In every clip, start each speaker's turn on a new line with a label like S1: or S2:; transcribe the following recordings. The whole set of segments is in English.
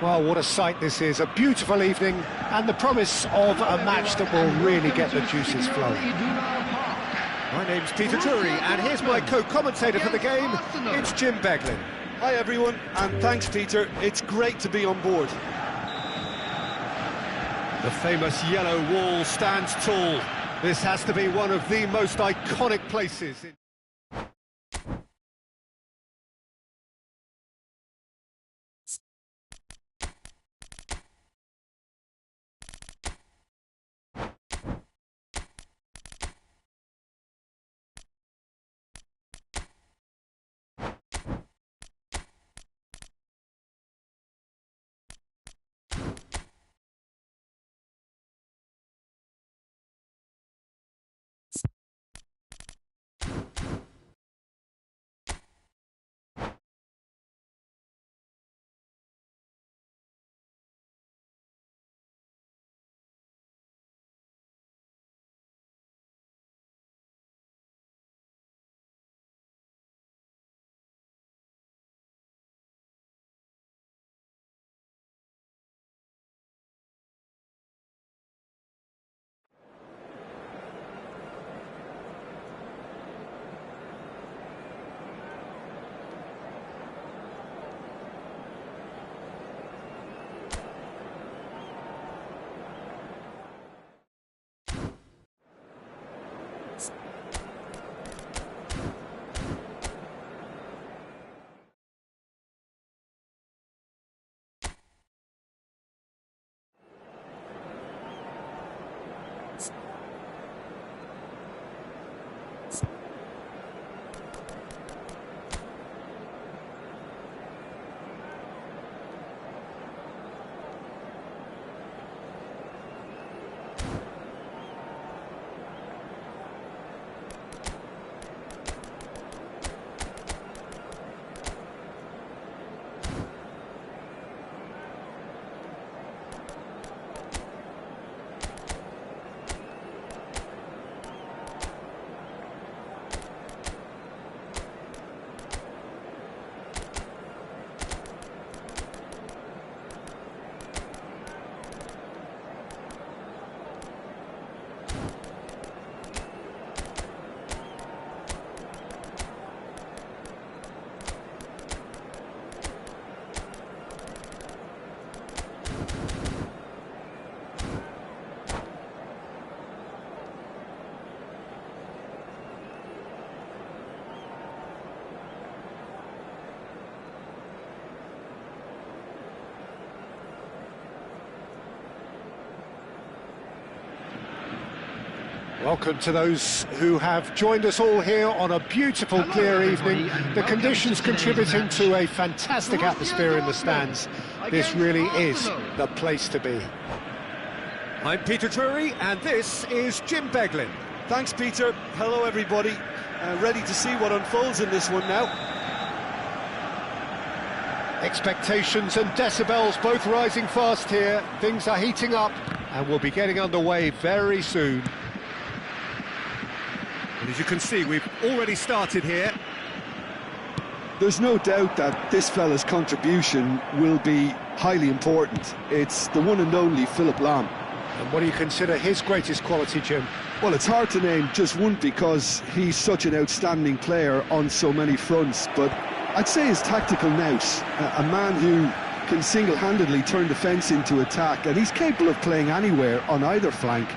S1: Well, what a sight this is, a beautiful evening and the promise of a match that will really get the juices flowing. My name's Peter Drury and here's my co-commentator for the game, it's Jim Beglin.
S2: Hi everyone, and thanks Peter, it's great to be on board.
S1: The famous yellow wall stands tall. This has to be one of the most iconic places in... Welcome to those who have joined us all here on a beautiful, clear evening. The conditions contributing to a fantastic atmosphere in the stands. This really is the place to be. I'm Peter Drury, and this is Jim Beglin.
S2: Thanks Peter, hello everybody. Ready to see what unfolds in this one now. Expectations and decibels both rising fast here. Things are heating up, and we'll be getting underway very soon. And as you can see, we've already started here. There's no doubt that this fella's contribution will be highly important. It's the one and only Philipp Lahm.
S1: And what do you consider his greatest quality, Jim?
S2: Well, it's hard to name just one because he's such an outstanding player on so many fronts, but I'd say his tactical nous, a man who can single-handedly turn defence into attack, and he's capable of playing anywhere on either flank.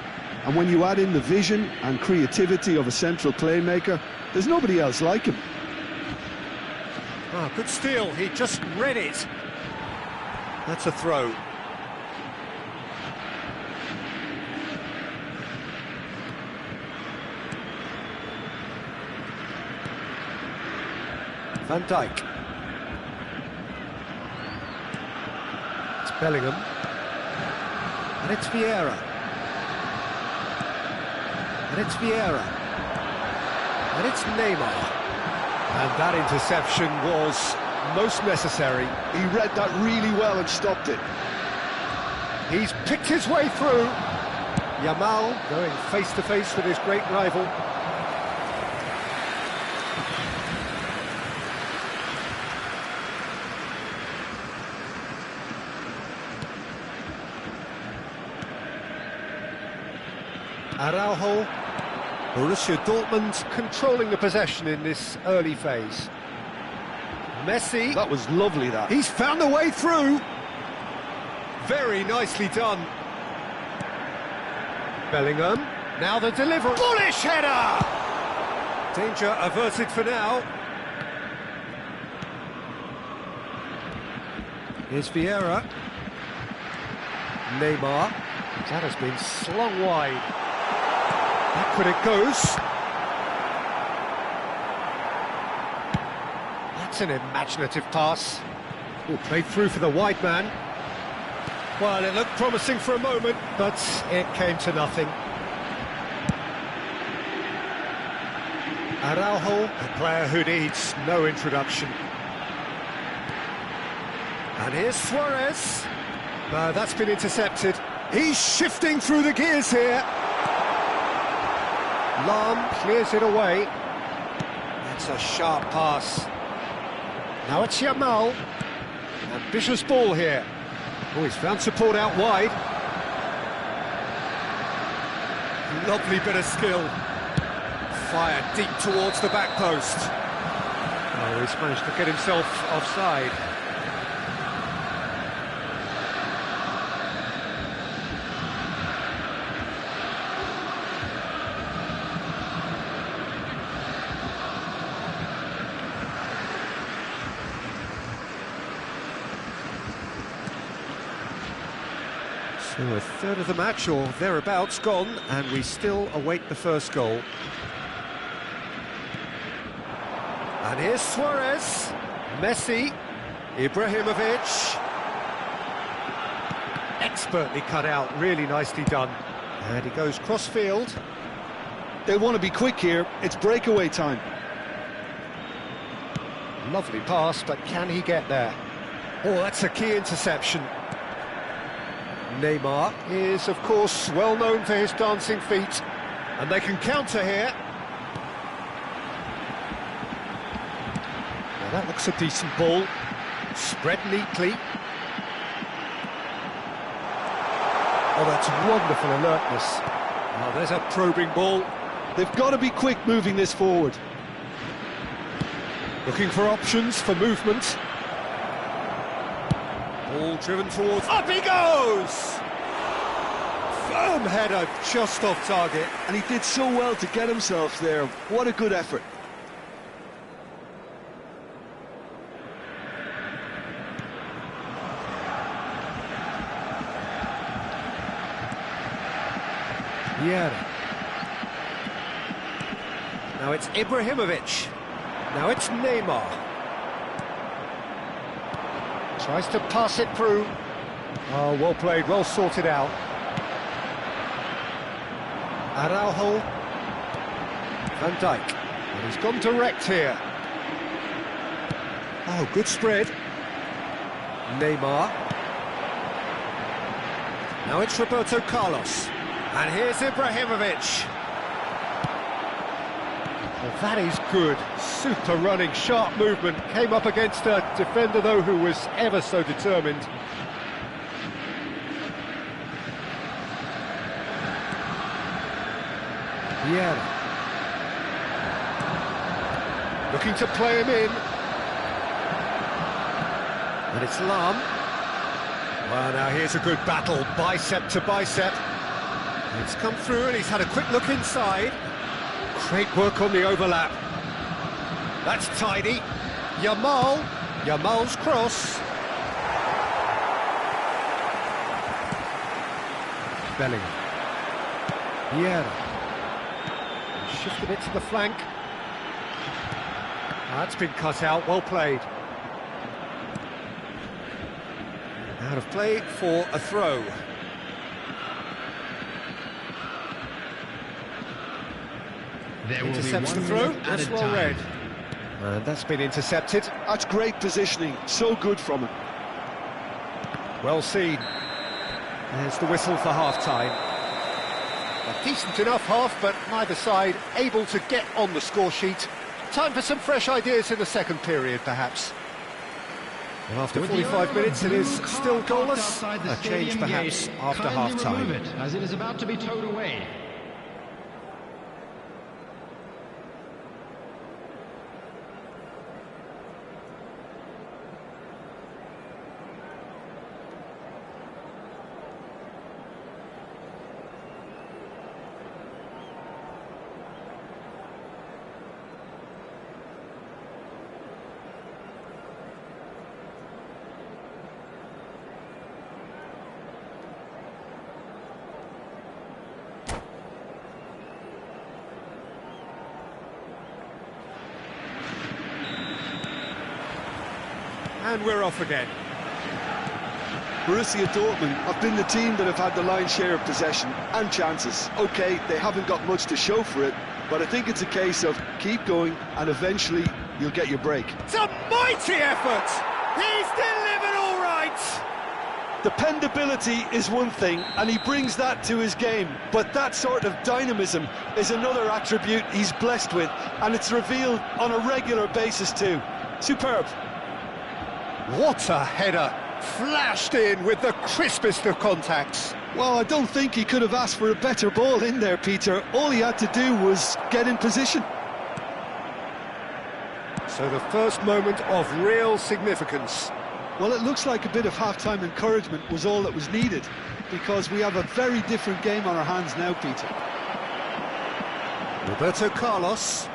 S2: And when you add in the vision and creativity of a central playmaker, there's nobody else like him.
S1: Ah, good steal, he just read it. That's a throw. Van Dijk. It's Bellingham. And it's Vieira. And it's Vieira. And it's Neymar. And that interception was most necessary.
S2: He read that really well and stopped it.
S1: He's picked his way through. Yamal going face-to-face with his great rival. Araujo. Borussia Dortmund controlling the possession in this early phase. Messi.
S2: That was lovely, that.
S1: He's found a way through. Very nicely done. Bellingham. Now the delivery. Bullish header! Danger averted for now. Here's Vieira. Neymar. That has been slung wide. Backward it goes. That's an imaginative pass. Oh, played through for the wide man. Well, it looked promising for a moment, but it came to nothing. Araujo, a player who needs no introduction. And here's Suarez. That's been intercepted. He's shifting through the gears here. Lam clears it away. That's a sharp pass. Now it's Yamal. Ambitious ball here. Oh, he's found support out wide. Lovely bit of skill. Fired deep towards the back post. Oh, he's managed to get himself offside. So a third of the match, or thereabouts, gone, and we still await the first goal. And here's Suarez, Messi, Ibrahimovic. Expertly cut out, really nicely done. And he goes cross-field.
S2: They want to be quick here, it's breakaway time.
S1: Lovely pass, but can he get there? Oh, that's a key interception. Neymar is, of course, well known for his dancing feet, and they can counter here. Well, that looks a decent ball, spread neatly. Oh, that's wonderful alertness. Oh, there's a probing ball.
S2: They've got to be quick moving this forward.
S1: Looking for options for movement. Ball driven towards... Up he goes! Firm header, just off target.
S2: And he did so well to get himself there. What a good effort.
S1: Yeah. Now it's Ibrahimovic. Now it's Neymar. Tries to pass it through. Oh, well played, well sorted out. Araujo. Van Dijk. And he's gone direct here. Oh, good spread. Neymar. Now it's Roberto Carlos. And here's Ibrahimovic. Well, that is good. Super running, sharp movement. Came up against a defender, though, who was ever so determined. Yeah. Looking to play him in. And it's Lam. Well, now here's a good battle, bicep to bicep. It's come through and he's had a quick look inside. Great work on the overlap. That's tidy. Yamal's cross. Bellingham. Vieira. Shifted it to the flank. That's been cut out, well played. Out of play for a throw. Intercepts the throw, that's well read. And that's been intercepted.
S2: That's great positioning, so good from him.
S1: Well seen. There's the whistle for half-time. A decent enough half, but neither side able to get on the score sheet. Time for some fresh ideas in the second period, perhaps. Well, after 45 minutes, it is still goalless. A change, perhaps, after half-time.
S3: As it is about to be towed away.
S1: And we're off again.
S2: Borussia Dortmund have been the team that have had the lion's share of possession and chances. OK, they haven't got much to show for it, but I think it's a case of keep going and eventually you'll get your break.
S1: It's a mighty effort! He's delivered all right!
S2: Dependability is one thing, and he brings that to his game, but that sort of dynamism is another attribute he's blessed with, and it's revealed on a regular basis too. Superb.
S1: What a header! Flashed in with the crispest of contacts.
S2: Well, I don't think he could have asked for a better ball in there, Peter. All he had to do was get in position.
S1: So the first moment of real significance.
S2: Well, it looks like a bit of half-time encouragement was all that was needed, because we have a very different game on our hands now, Peter.
S1: Roberto Carlos.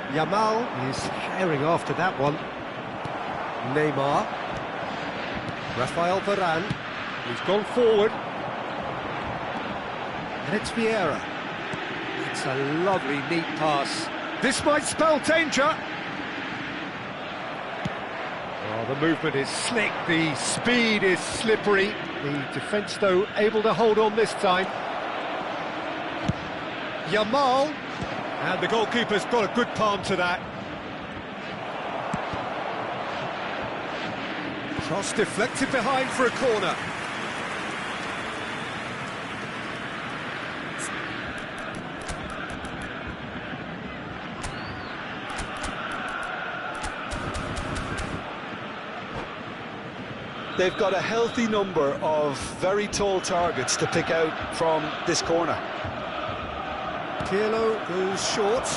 S1: Yamal is herring after that one. Neymar. Rafael Varane. He's gone forward. And it's Vieira. It's a lovely, neat pass. This might spell danger. Oh, the movement is slick, the speed is slippery. The defence, though, able to hold on this time. Yamal. And the goalkeeper's got a good palm to that. Cross deflected behind for a corner.
S2: They've got a healthy number of very tall targets to pick out from this corner.
S1: Pirlo goes short.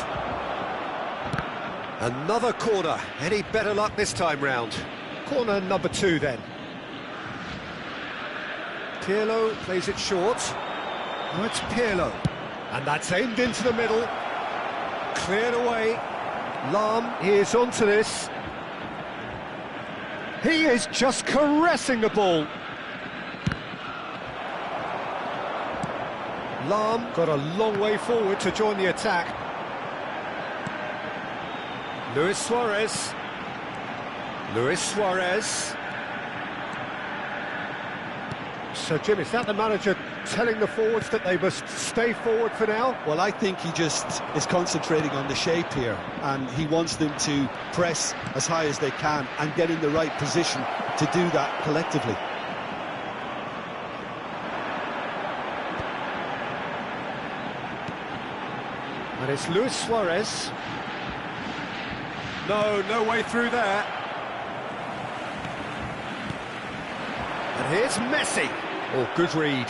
S1: Another corner. Any better luck this time round? Corner number 2 then. Pirlo plays it short. Oh, it's Pirlo. And that's aimed into the middle. Cleared away. Lahm is onto this. He is just caressing the ball. Lahm got a long way forward to join the attack. Luis Suarez. Luis Suarez. So, Jim, is that the manager telling the forwards that they must stay forward for now?
S2: Well, I think he just is concentrating on the shape here, and he wants them to press as high as they can and get in the right position to do that collectively.
S1: And it's Luis Suarez. No way through there. And here's Messi. Oh, good read.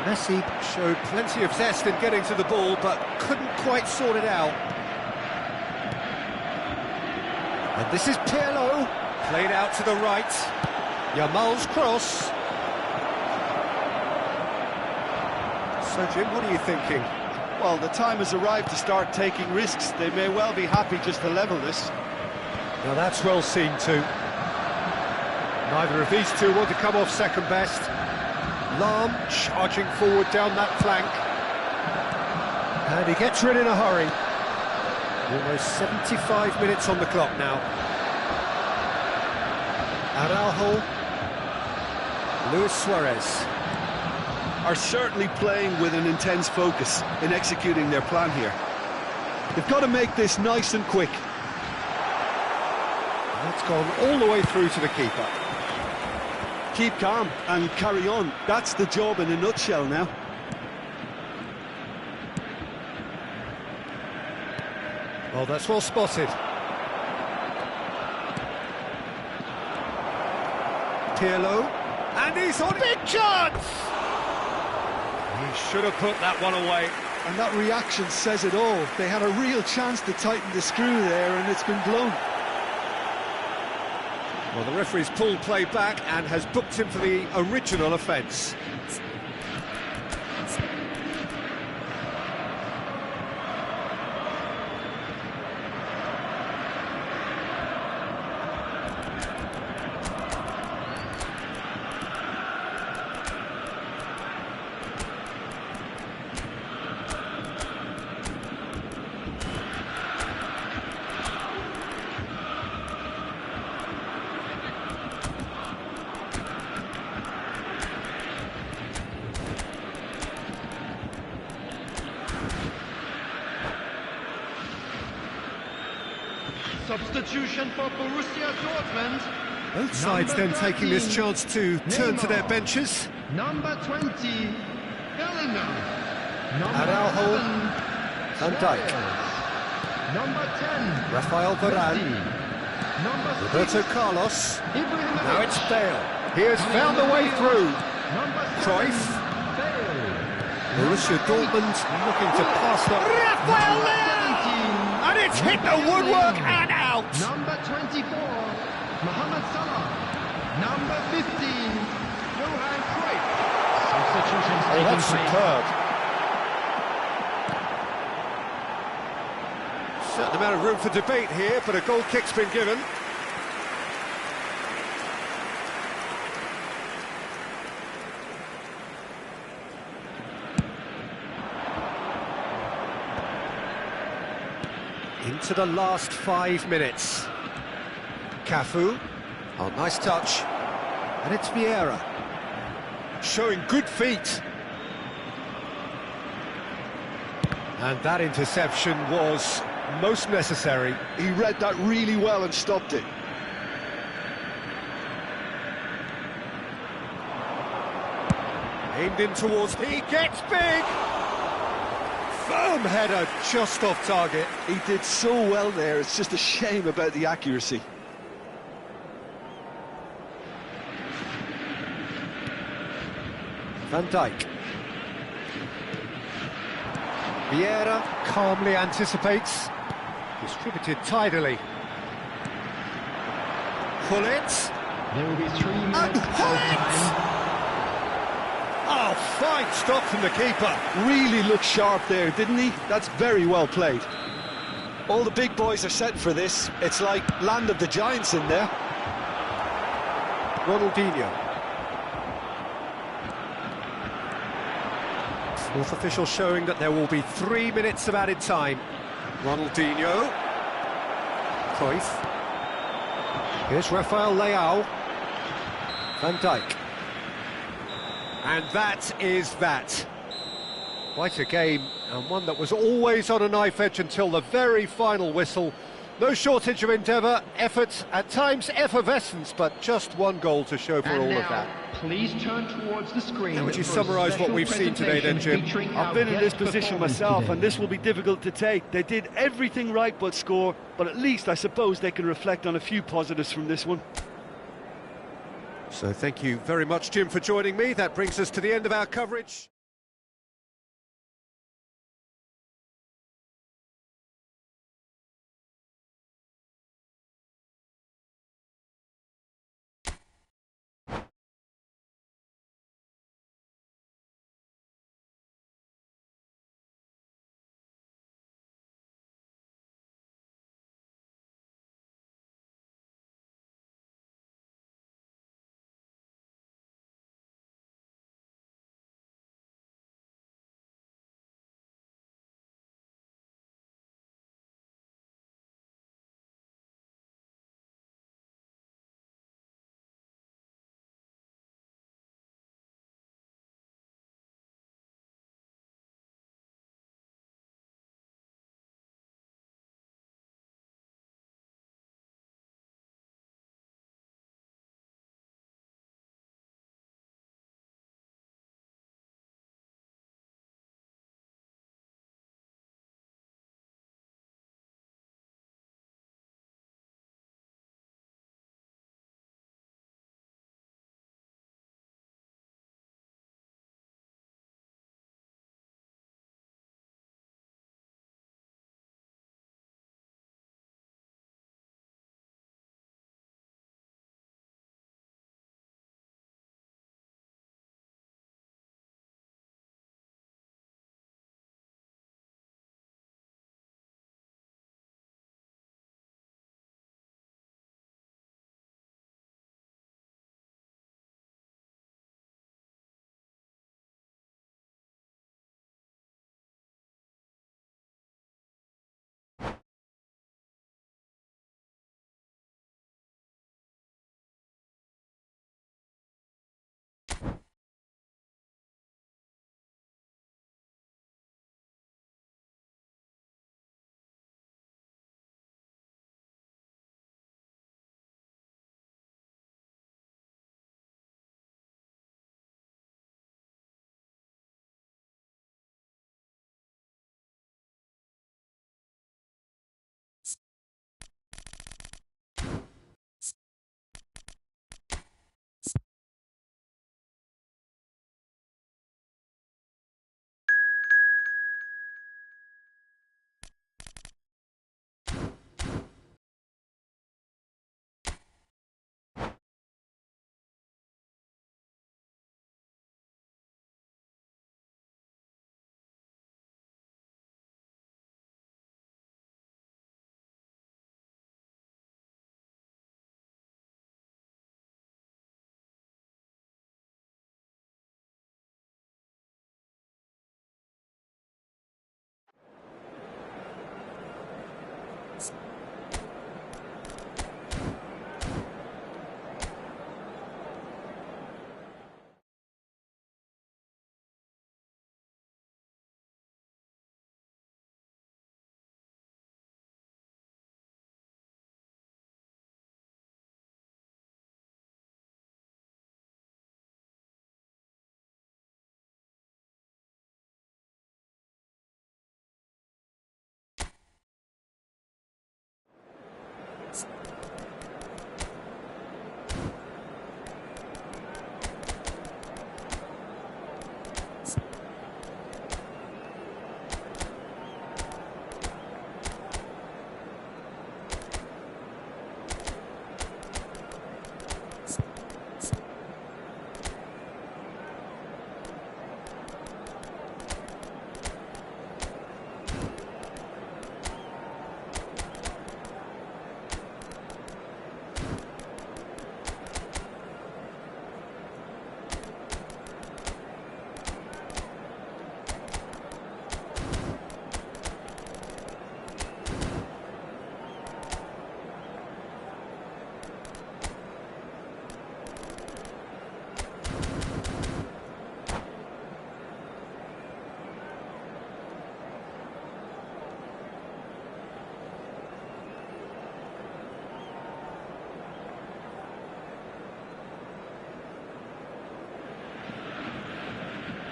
S1: Messi showed plenty of zest in getting to the ball, but couldn't quite sort it out. And this is Pirlo, played out to the right. Yamal's cross. So, Jim, what are you thinking?
S2: Well, the time has arrived to start taking risks. They may well be happy just to level this.
S1: Now that's well seen too. Neither of these two want to come off second best. Lahm charging forward down that flank. And he gets rid in a hurry. Almost 75 minutes on the clock now. Araujo. Luis Suarez.
S2: Are certainly playing with an intense focus in executing their plan here. They've got to make this nice and quick.
S1: That's gone all the way through to the keeper.
S2: Keep calm and carry on. That's the job in a nutshell now.
S1: Well, that's well spotted. Pirlo. And he's on big chance! He should have put that one away.
S2: And that reaction says it all. They had a real chance to tighten the screw there, and it's been blown.
S1: Well, the referee's pulled play back and has booked him for the original offence.
S3: Substitution for Borussia Dortmund.
S1: Both sides then taking this chance to turn to their benches.
S3: Number 20, Bellingham. Number
S1: Araujo,
S3: 11,
S1: Van Dijk.
S3: Number 10,
S1: Rafael Varane,
S3: number 6,
S1: Roberto Carlos.
S3: Ibrahimovic.
S1: Now it's Bale. He has found a way through.
S3: Number 7,
S1: Cruyff.
S3: Bale.
S1: Borussia Dortmund looking to pass the... Rafael Leao! And it's hit the woodwork and out!
S3: Number 24, Mohamed Salah. Number 15, Johan Cruyff. Substitutions taking
S1: That's
S3: place.
S1: superb. Certain amount of room for debate here, but a goal kick's been given. Into the last 5 minutes. Cafu. Oh, nice touch. And it's Vieira. Showing good feet. And that interception was most necessary.
S2: He read that really well and stopped it.
S1: Aimed in towards... He gets big! Firm header just off target.
S2: He did so well there, it's just a shame about the accuracy.
S1: Van Dijk. Vieira calmly anticipates. Distributed tidily. Gullit.
S3: There will be 3 minutes
S1: And
S3: of time.
S1: Oh, fine stop from the keeper.
S2: Really looked sharp there, didn't he? That's very well played. All the big boys are set for this. It's like land of the giants in there.
S1: Ronaldinho. Fourth official showing that there will be 3 minutes of added time. Ronaldinho. Cruyff. Here's Rafael Leao. Van Dijk. And that is that. Quite a game, and one that was always on a knife edge until the very final whistle. No shortage of endeavour, effort, at times effervescence, but just one goal to show for
S3: And
S1: all
S3: now,
S1: of that.
S3: please turn towards the screen.
S1: How would you
S3: for a
S1: summarise what
S3: special
S1: we've seen today then, Jim?
S3: presentation featuring
S4: I've
S3: our
S4: been in this
S3: guest
S4: position
S3: performance
S4: myself,
S3: today.
S4: and this will be difficult to take. They did everything right but score, but at least I suppose they can reflect on a few positives from this one.
S1: So thank you very much, Jim, for joining me. That brings us to the end of our coverage.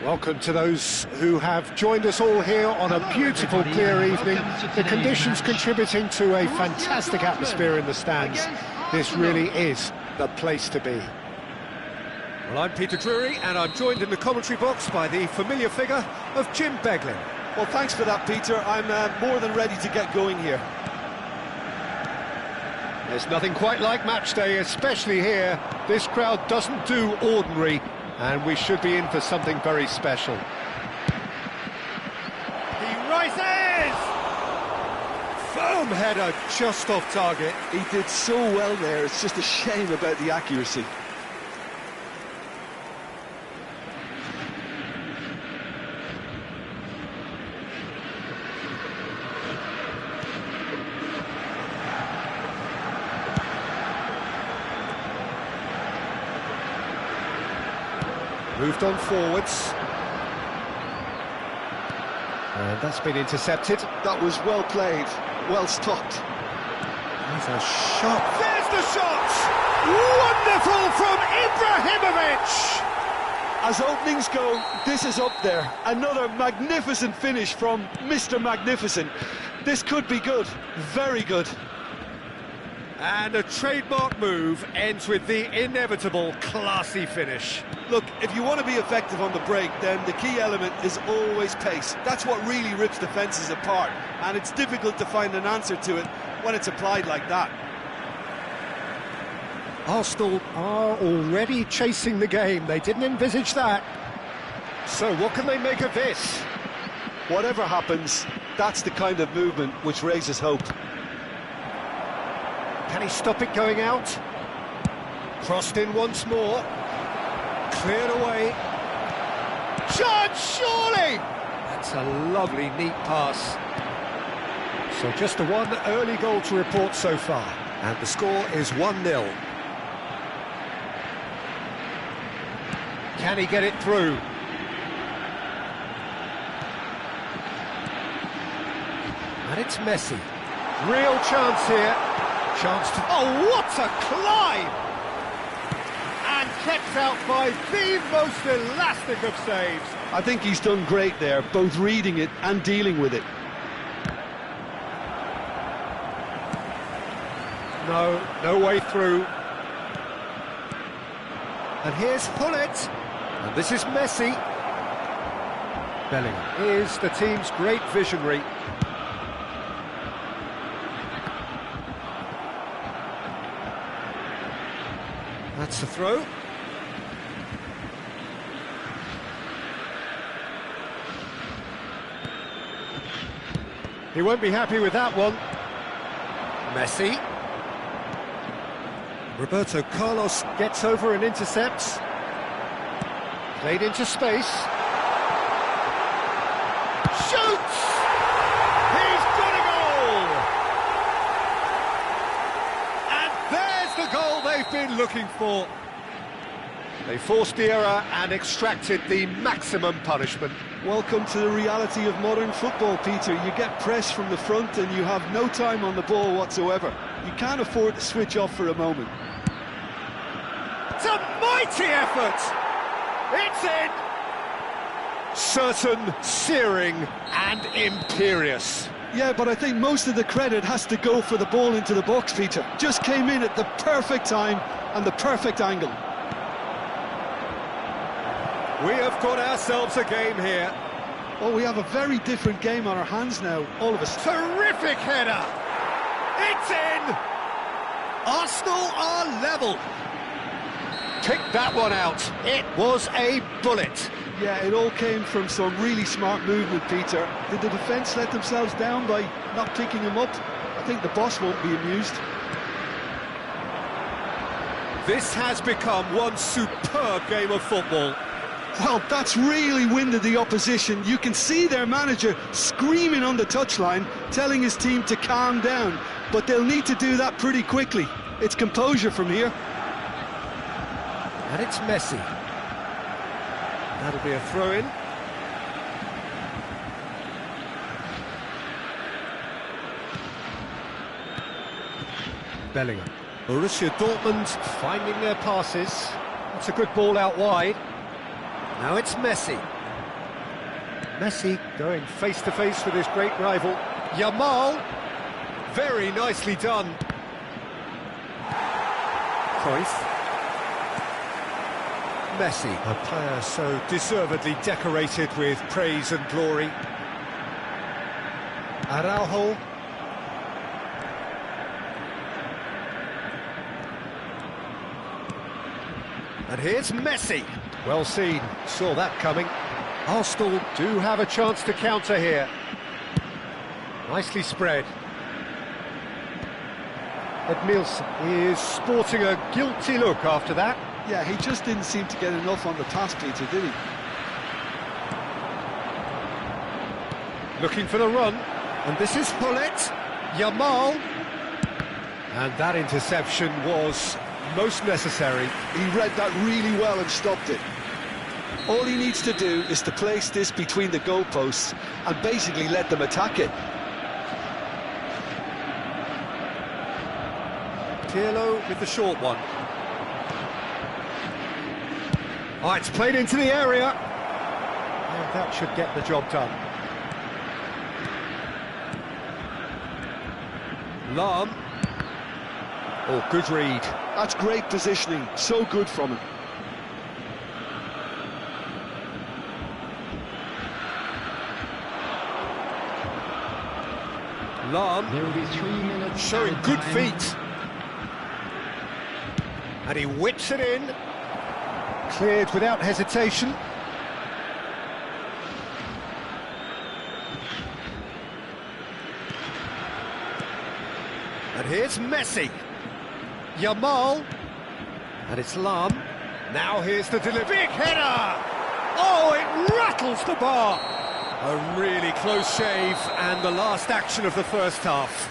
S1: Welcome to those who have joined us all here on a beautiful, clear evening. The conditions contributing to a fantastic atmosphere in the stands. This really is the place to be.
S5: Well, I'm Peter Drury, and I'm joined in the commentary box by the familiar figure of Jim Beglin.
S2: Well, thanks for that, Peter. I'm more than ready to get going here.
S1: There's nothing quite like match day, especially here. This crowd doesn't do ordinary, and we should be in for something very special.
S5: He rises! Firm header, just off target.
S2: He did so well there, it's just a shame about the accuracy.
S1: Moved on forwards. And that's been intercepted.
S2: That was well played, well stopped.
S1: There's a shot.
S5: There's the shot! Wonderful from Ibrahimovic!
S2: As openings go, this is up there. Another magnificent finish from Mr. Magnificent. This could be good, very good.
S5: And a trademark move ends with the inevitable classy finish.
S4: Look, if you want to be effective on the break, then the key element is always pace. That's what really rips defences apart, and it's difficult to find an answer to it when it's applied like that.
S1: Arsenal are already chasing the game. They didn't envisage that. So what can they make of this?
S2: Whatever happens, that's the kind of movement which raises hope.
S1: Can he stop it going out? Crossed in once more. Cleared away. Chance, surely! That's a lovely, neat pass. So just the one early goal to report so far. And the score is 1-0. Can he get it through? And it's Messi. Real chance here. Chance to... Oh, what a climb! And kept out by the most elastic of saves.
S2: I think he's done great there, both reading it and dealing with it.
S1: No way through. And here's Hullet. And this is Messi. Bellingham is the team's great visionary. That's the throw. He won't be happy with that one. Messi. Roberto Carlos gets over and intercepts. Played into space. Shoots! He's got a goal! And there's the goal they've been looking for. They forced the error and extracted the maximum punishment.
S2: Welcome to the reality of modern football, Peter. You get pressed from the front and you have no time on the ball whatsoever. You can't afford to switch off for a moment.
S1: It's a mighty effort! It's in! Certain, searing and imperious.
S2: Yeah, but I think most of the credit has to go for the ball into the box, Peter. Just came in at the perfect time and the perfect angle.
S1: We have got ourselves a game here.
S2: Oh, we have a very different game on our hands now, all of us.
S1: Terrific header! It's in! Arsenal are level. Picked that one out. It was a bullet.
S2: Yeah, it all came from some really smart movement, Peter. Did the defence let themselves down by not picking him up? I think the boss won't be amused.
S5: This has become one superb game of football.
S2: Well, that's really winded the opposition. You can see their manager screaming on the touchline, telling his team to calm down. But they'll need to do that pretty quickly. It's composure from here.
S1: And it's Messi. That'll be a throw-in. Bellingham. Borussia Dortmund finding their passes. It's a good ball out wide. Now it's Messi.
S5: Messi going face-to-face with his great rival. Yamal, very nicely done. Cruyff. Messi, a player so deservedly decorated with praise and glory. Araujo. And here's Messi. Well seen, saw that coming. Arsenal do have a chance to counter here. Nicely spread. Edmilson is sporting a guilty look after that.
S2: Yeah, he just didn't seem to get enough on the pass, Peter, did he?
S5: Looking for the run. And this is Hullet. Yamal. And that interception was most necessary.
S2: He read that really well and stopped it. All he needs to do is to place this between the goalposts and basically let them attack it.
S5: Pirlo with the short one. Oh, it's played into the area. And that should get the job done. Lahm. Oh, good read.
S2: That's great positioning, so good from him.
S5: Lahm.
S3: There will be 3 minutes.
S5: Showing good
S3: time.
S5: feet. And he whips it in. Cleared without hesitation. And here's Messi. Yamal. And it's Lahm. Now here's the delivery. Big header! Oh, it rattles the bar. A really close shave and the last action of the first half.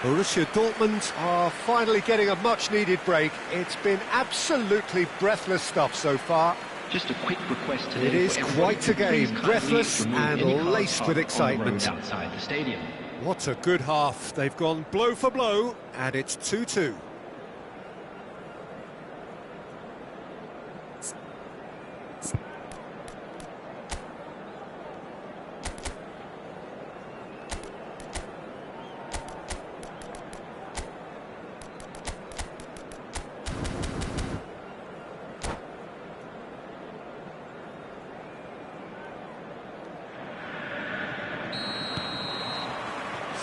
S5: Borussia Dortmund are finally getting a much-needed break. It's been absolutely breathless stuff so far.
S3: Just a quick request today.
S5: It is quite a game, breathless and laced with excitement.
S3: Outside the stadium.
S5: What a good half. They've gone blow for blow, and it's 2-2.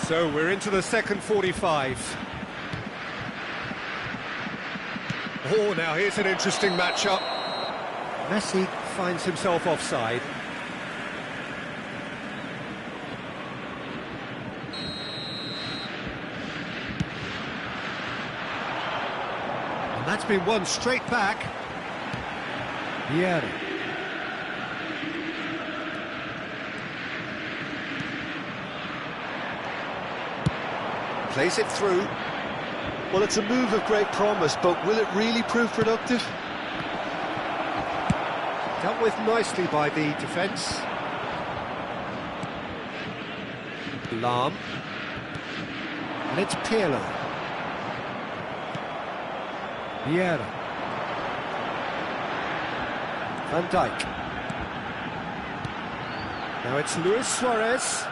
S5: So we're into the second 45. Oh, now here's an interesting matchup. Messi finds himself offside. And that's been won straight back. Vieira. Plays it through.
S2: Well, it's a move of great promise, but will it really prove productive?
S5: Dealt with nicely by the defence. Lahm. And it's Pirlo. Vieira. Van Dijk. Now it's Luis Suarez.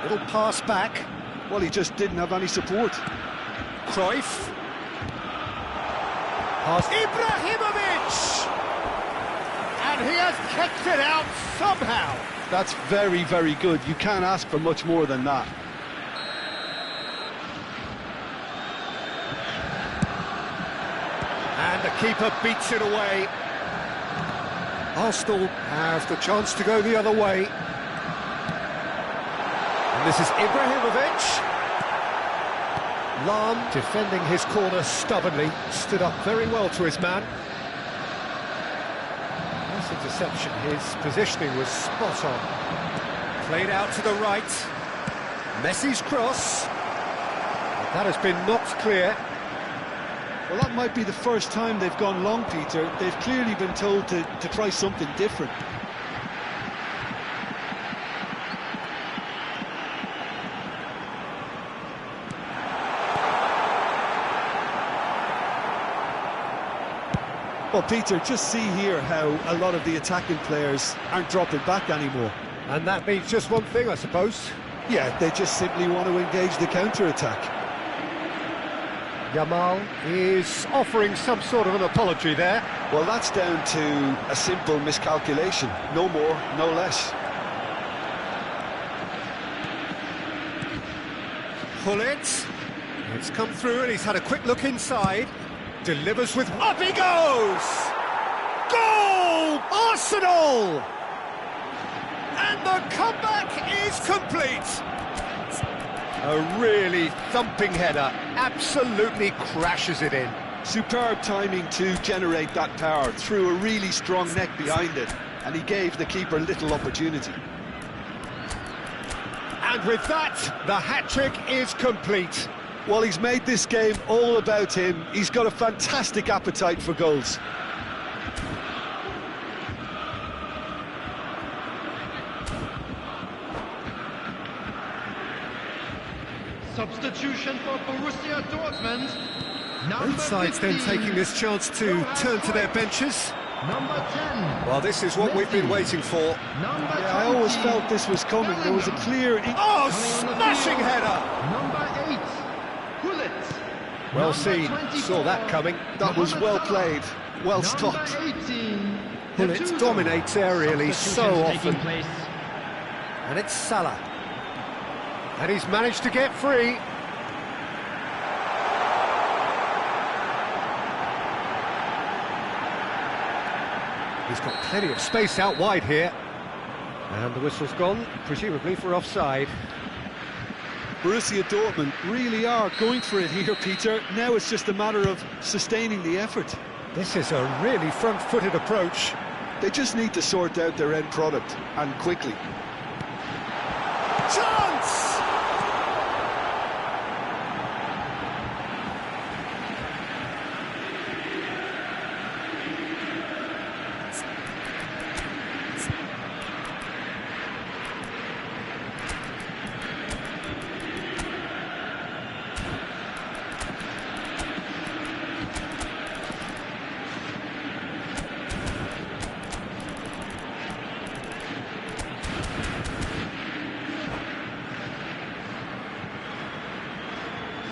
S5: Little pass back.
S2: Well, he just didn't have any support.
S5: Cruyff. Pass. Ibrahimovic! And he has kept it out somehow.
S2: That's very, very good. You can't ask for much more than that.
S5: And the keeper beats it away. Arsenal have the chance to go the other way. And this is Ibrahimovic. Lahm defending his corner stubbornly, stood up very well to his man. Nice interception, his positioning was spot on. Played out to the right. Messi's cross. That has been knocked clear.
S2: Well, that might be the first time they've gone long, Peter. They've clearly been told to try something different. Well, Peter, just see here how a lot of the attacking players aren't dropping back anymore.
S5: And that means just one thing, I suppose.
S2: Yeah, they just simply want to engage the counter-attack.
S5: Yamal is offering some sort of an apology there.
S2: Well, that's down to a simple miscalculation. No more, no less.
S5: Pullet. It's come through and he's had a quick look inside. Delivers with... Up he goes! Goal! Arsenal! And the comeback is complete. A really thumping header. Absolutely crashes it in.
S2: Superb timing to generate that power. Threw a really strong neck behind it. And he gave the keeper little opportunity.
S5: And with that, the hat-trick is complete.
S2: Well, he's made this game all about him. He's got a fantastic appetite for goals.
S6: Substitution for Borussia Dortmund.
S5: Both sides then taking this chance to turn to their benches.
S6: Number 10.
S5: Well, this is what we've been waiting for.
S6: Number
S2: I always felt this was coming. There was a clear...
S5: Oh, smashing header!
S6: Number 8. Pullet.
S5: Well seen, saw that coming.
S2: That was well played, well stopped.
S6: Number 18.
S5: Pullet dominates aerially so often. And it's Salah. And he's managed to get free. He's got plenty of space out wide here. And the whistle's gone, presumably for offside.
S2: Borussia Dortmund really are going for it here, Peter. Now it's just a matter of sustaining the effort.
S5: This is a really front-footed approach.
S2: They just need to sort out their end product, and quickly.
S5: Chance!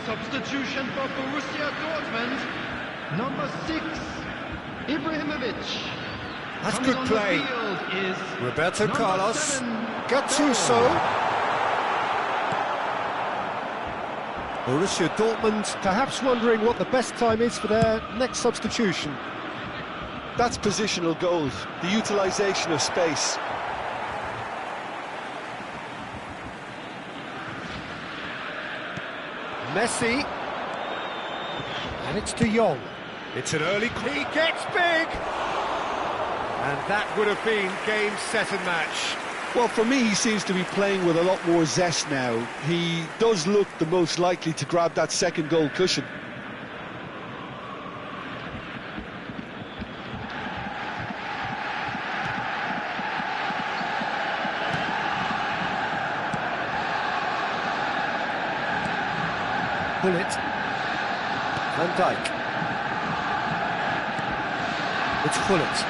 S6: Substitution for Borussia Dortmund. Number 6. Ibrahimovic.
S5: That's
S6: Coming
S5: good
S6: on
S5: play.
S6: the field is
S5: Roberto
S6: number
S5: Carlos.
S6: 7.
S5: Gattuso. Borussia Dortmund perhaps wondering what the best time is for their next substitution.
S2: That's positional goals, the utilisation of space.
S5: Messi. And it's De Jong. It's an early... He gets big! And that would have been game, set and match.
S2: Well, for me, he seems to be playing with a lot more zest now. He does look the most likely to grab that second goal cushion.
S5: Pullet. Van Dijk. It's Pullet.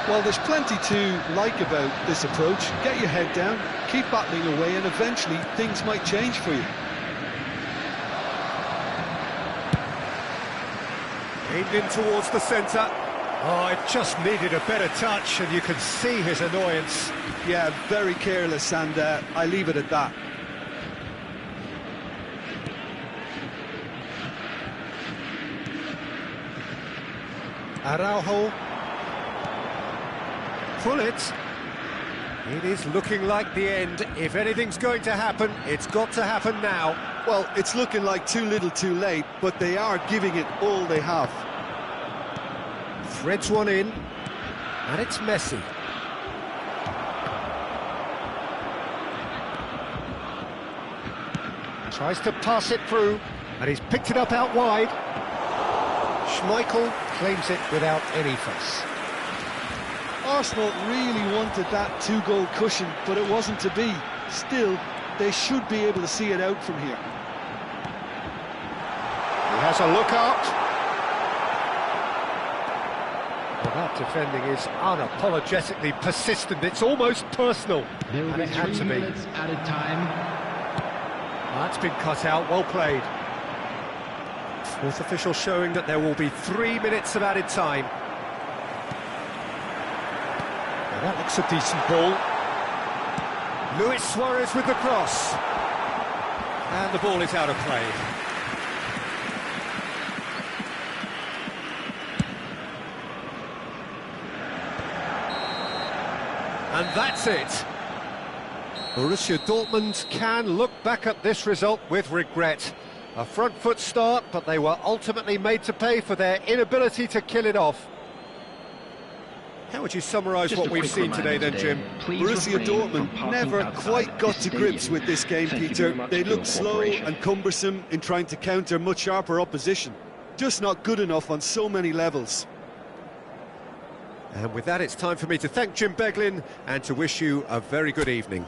S2: Well, there's plenty to like about this approach. Get your head down, keep battling away, and eventually things might change for you.
S5: Aimed in towards the centre. Oh, it just needed a better touch, and you can see his annoyance.
S2: Yeah, very careless, and I leave it at that.
S5: Araujo. Pullet. It is looking like the end. If anything's going to happen, it's got to happen now.
S2: Well, it's looking like too little too late, but they are giving it all they have.
S5: Threads one in, and it's Messi. Tries to pass it through, and he's picked it up out wide. Schmeichel claims it without any fuss.
S2: Arsenal really wanted that two-goal cushion, but it wasn't to be. Still, they should be able to see it out from here.
S5: He has a look up.
S1: that defending is unapologetically persistent. It's almost personal.
S6: There will
S1: And
S6: be
S1: it had
S6: 3
S1: to be.
S6: minutes added time.
S1: That's been cut out, well played. Fourth official showing that there will be 3 minutes of added time. Now that looks a decent ball. Luis Suarez with the cross. And the ball is out of play. And that's it. Borussia Dortmund can look back at this result with regret. A front foot start, but they were ultimately made to pay for their inability to kill it off. How would you summarise
S3: Just
S1: what
S3: a
S1: we've
S3: quick
S1: seen today
S3: reminder
S1: then, Jim?
S3: Please
S4: Borussia
S3: refrain from
S4: Dortmund
S3: parking
S4: never
S3: outside
S4: quite got
S3: this
S4: to grips
S3: stadium.
S4: with this game,
S3: Thank you
S4: Peter.
S3: very much
S4: They
S3: for your
S4: looked slow
S3: cooperation.
S4: and cumbersome in trying to counter much sharper opposition. Just not good enough on so many levels.
S1: And with that, it's time for me to thank Jim Beglin and to wish you a very good evening.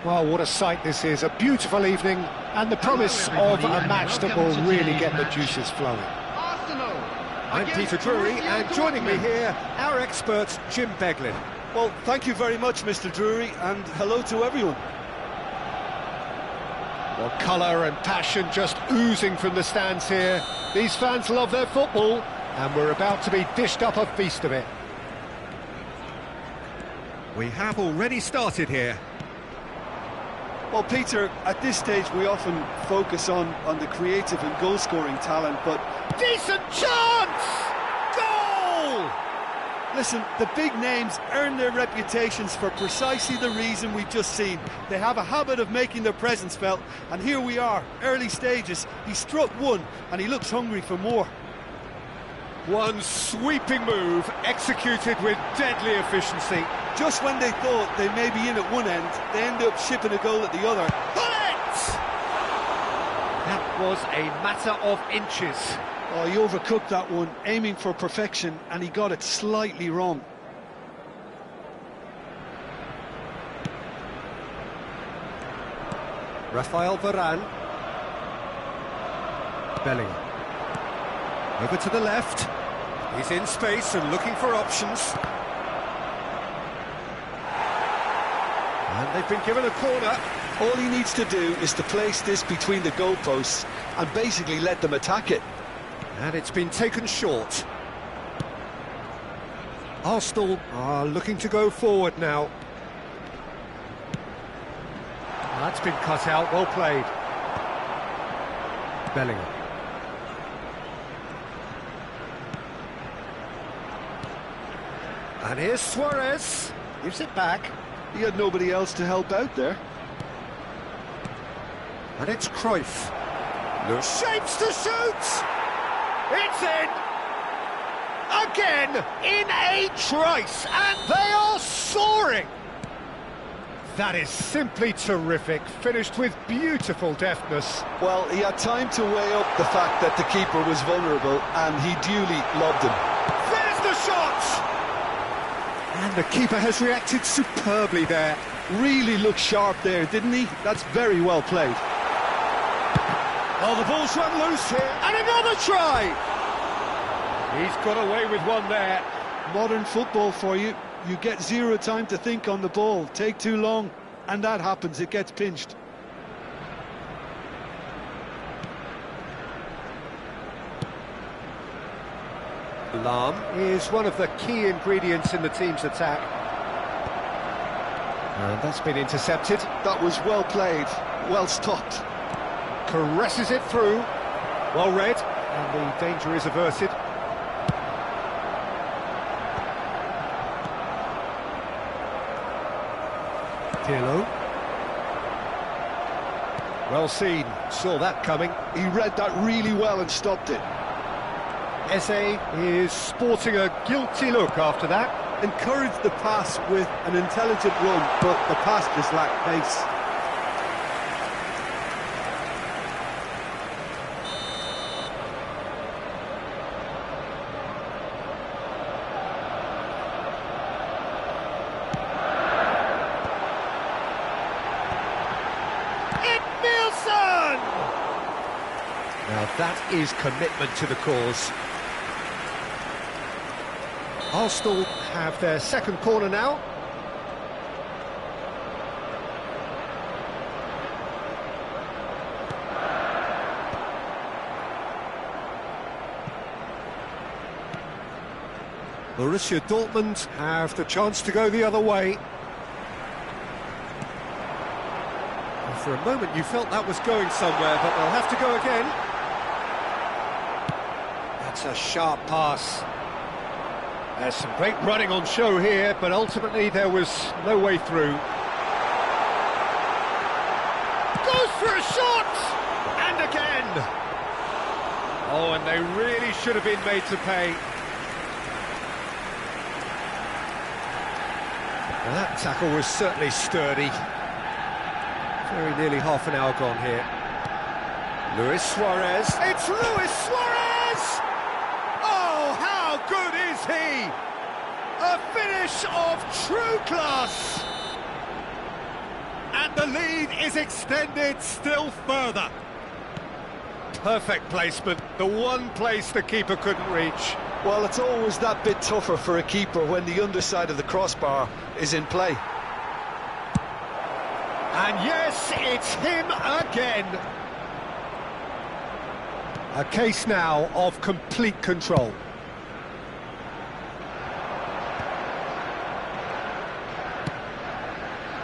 S1: Well, what a sight this is. A beautiful evening and the promise of a match that will really get the juices flowing.
S6: Arsenal.
S5: I'm Peter Drury, and joining me here, our expert, Jim Beglin.
S4: Well, thank you very much, Mr. Drury, and hello to everyone.
S1: Well, colour and passion just oozing from the stands here. These fans love their football, and we're about to be dished up a feast of it.
S5: We have already started here.
S4: Well, Peter, at this stage we often focus on the creative and goal-scoring talent, but...
S1: Decent chance! Goal!
S4: Listen, the big names earn their reputations for precisely the reason we've just seen. They have a habit of making their presence felt, and here we are, early stages. He struck one, and he looks hungry for more.
S1: One sweeping move, executed with deadly efficiency.
S4: Just when they thought they may be in at one end, they end up shipping a goal at the other.
S1: That was a matter of inches.
S4: Oh, he overcooked that one, aiming for perfection, and he got it slightly wrong.
S5: Rafael Varane. Bellingham. Over to the left. He's in space and looking for options. And they've been given a corner.
S4: All he needs to do is to place this between the goalposts and basically let them attack it.
S5: And it's been taken short. Arsenal are looking to go forward now.
S1: That's been cut out, well played.
S5: Bellingham. And here's Suarez. Gives it back.
S4: He had nobody else to help out there.
S5: And it's Cruyff.
S1: The shapes to shoot! It's in! Again, in a trice, and they are soaring! That is simply terrific, finished with beautiful deftness.
S4: Well, he had time to weigh up the fact that the keeper was vulnerable, and he duly lobbed him.
S1: There's the shot!
S5: And the keeper has reacted superbly there.
S2: really looked sharp there, didn't he? That's very well played.
S5: Oh, the ball's run loose here, and another try! He's got away with one there.
S2: Modern football for you. You get zero time to think on the ball. Take too long, and that happens. It gets pinched.
S1: Lahm is one of the key ingredients in the team's attack. And that's been intercepted.
S2: That was well played, well stopped.
S1: Caresses it through. Well read, and the danger is averted. Pirlo. Well seen, saw that coming.
S2: He read that really well and stopped it.
S1: Eze is sporting a guilty look after that.
S2: Encouraged the pass with an intelligent run, but the pass just lacked pace.
S1: Now that is commitment to the cause. Arsenal have their second corner now. Borussia Dortmund have the chance to go the other way. For a moment you felt that was going somewhere, but they'll have to go again. That's a sharp pass. There's some great running on show here, but ultimately there was no way through. Goes for a shot! And again! Oh, and they really should have been made to pay. Well, that tackle was certainly sturdy. Very nearly half an hour gone here. Luis Suarez. It's Luis Suarez! Oh, how good is he? A finish of true class! And the lead is extended still further. Perfect placement, the one place the keeper couldn't reach.
S2: Well, it's always that bit tougher for a keeper when the underside of the crossbar is in play.
S1: And yes, it's him again. A case now of complete control.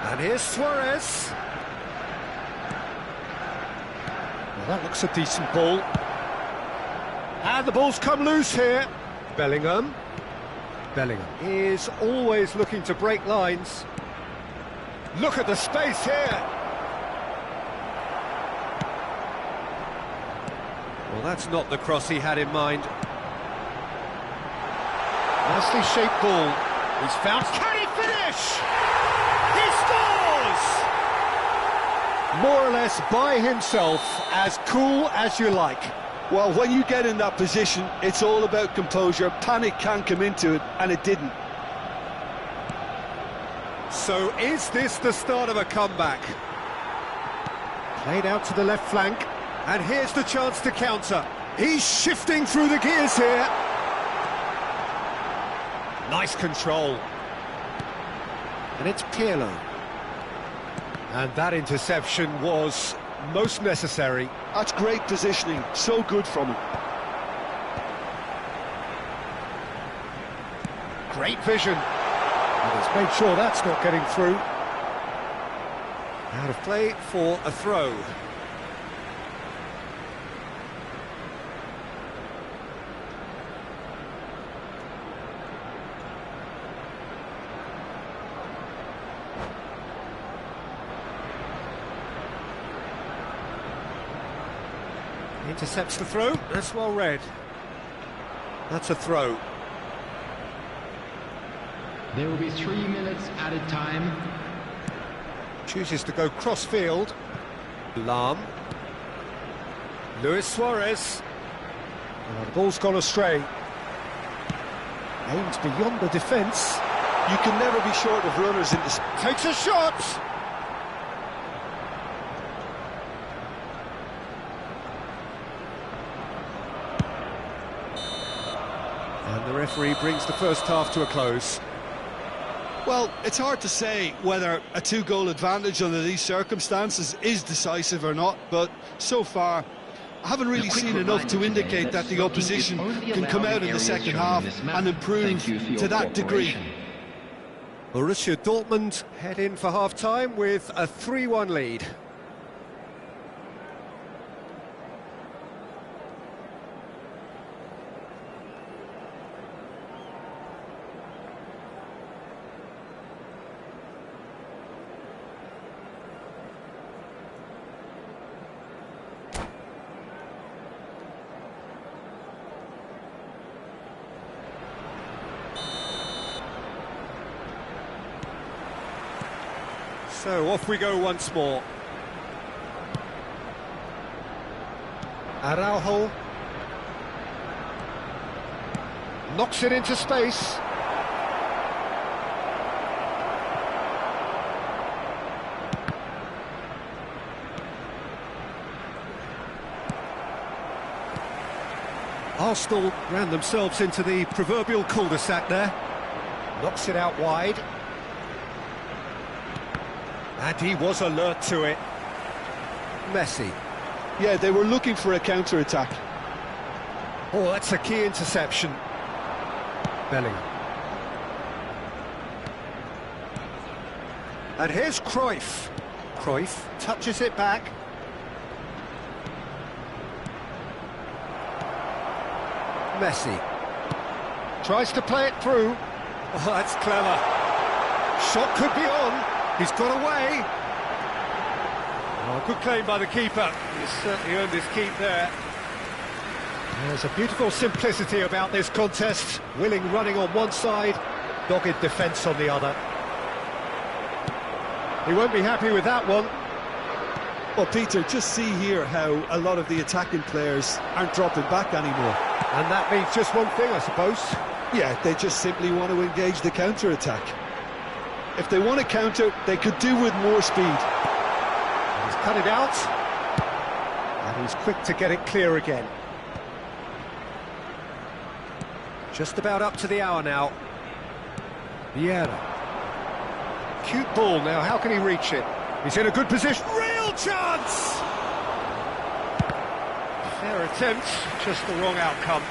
S1: And here's Suarez. Well, that looks a decent ball. And the ball's come loose here. Bellingham. Bellingham is always looking to break lines. Look at the space here. Well, that's not the cross he had in mind. Nicely shaped ball. He's found... Can he finish? He scores! More or less by himself, as cool as you like.
S2: Well, when you get in that position, it's all about composure. Panic can come into it, and it didn't.
S1: So is this the start of a comeback? Played out to the left flank, and here's the chance to counter. He's shifting through the gears here. Nice control. And it's Pirlo. And that interception was most necessary.
S2: That's great positioning, so good from him.
S1: Great vision. And he's made sure that's not getting through. Out of play for a throw. Intercepts the throw. That's well read. That's a throw.
S3: There will be 3 minutes added time.
S1: Chooses to go cross-field. Lahm. Luis Suarez. Oh, the ball's gone astray. Aims beyond the defence.
S2: You can never be short of runners in this.
S5: Takes a shot! And the referee brings the first half to a close.
S4: Well, it's hard to say whether a two-goal advantage under these circumstances is decisive or not, but so far I haven't really seen enough to indicate that the opposition can come out in the second half and improve to that degree.
S5: Borussia Dortmund head in for half-time with a 3-1 lead. So off we go once more. Araujo knocks it into space. Arsenal ran themselves into the proverbial cul-de-sac there. Knocks it out wide. And he was alert to it. Messi.
S2: Yeah, they were looking for a counter-attack.
S5: Oh, that's a key interception. Bellingham. And here's Cruyff. Cruyff touches it back. Messi. Tries to play it through. Oh, that's clever. Shot could be on. He's got away. Oh, good claim by the keeper. He's certainly earned his keep there. There's a beautiful simplicity about this contest. Willing running on one side, dogged defence on the other. He won't be happy with that one.
S2: Well, Peter, just see here how a lot of the attacking players aren't dropping back anymore.
S5: And that means just one thing, I suppose.
S2: Yeah, they just simply want to engage the counter-attack. If they want to counter, they could do with more speed.
S5: He's cut it out. And he's quick to get it clear again. Just about up to the hour now. Vieira. Cute ball now, how can he reach it? He's in a good position. Real chance! Fair attempt, just the wrong outcome.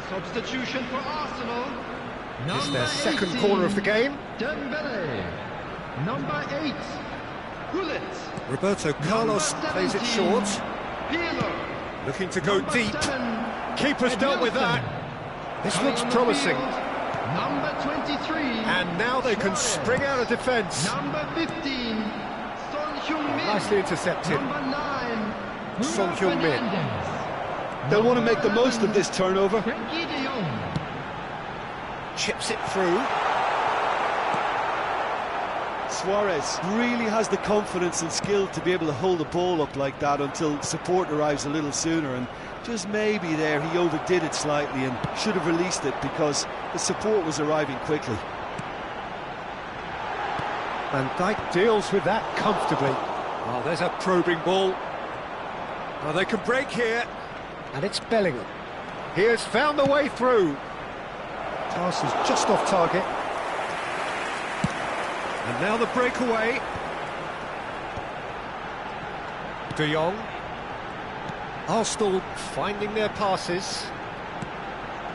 S6: Substitution for Arsenal.
S5: It's their second corner of the game.
S6: Dembele. Number 8, Gullit.
S5: Roberto Carlos plays it short.
S6: Pirlo.
S5: Looking to go
S6: Number
S5: deep.
S6: 7,
S5: Keeper's dealt with that. This
S6: Coming
S5: looks
S6: on the
S5: promising.
S6: field, Number 23.
S5: And now they can spring out of defence.
S6: Number 15, Son Heung-min.
S5: Nicely intercepted.
S6: Number 9,
S5: Son
S6: Bruno
S5: Heung-min.
S6: Fernandes.
S2: They'll want to make the most of this turnover.
S6: Frenkie de Jong.
S5: Chips it through.
S2: Suarez really has the confidence and skill to be able to hold the ball up like that until support arrives a little sooner, and just maybe there he overdid it slightly and should have released it because the support was arriving quickly.
S5: Van Dijk deals with that comfortably. Oh, there's a probing ball. Oh, they can break here. And it's Bellingham. He has found the way through. Pass is just off target. And now the breakaway. De Jong. Arsenal finding their passes.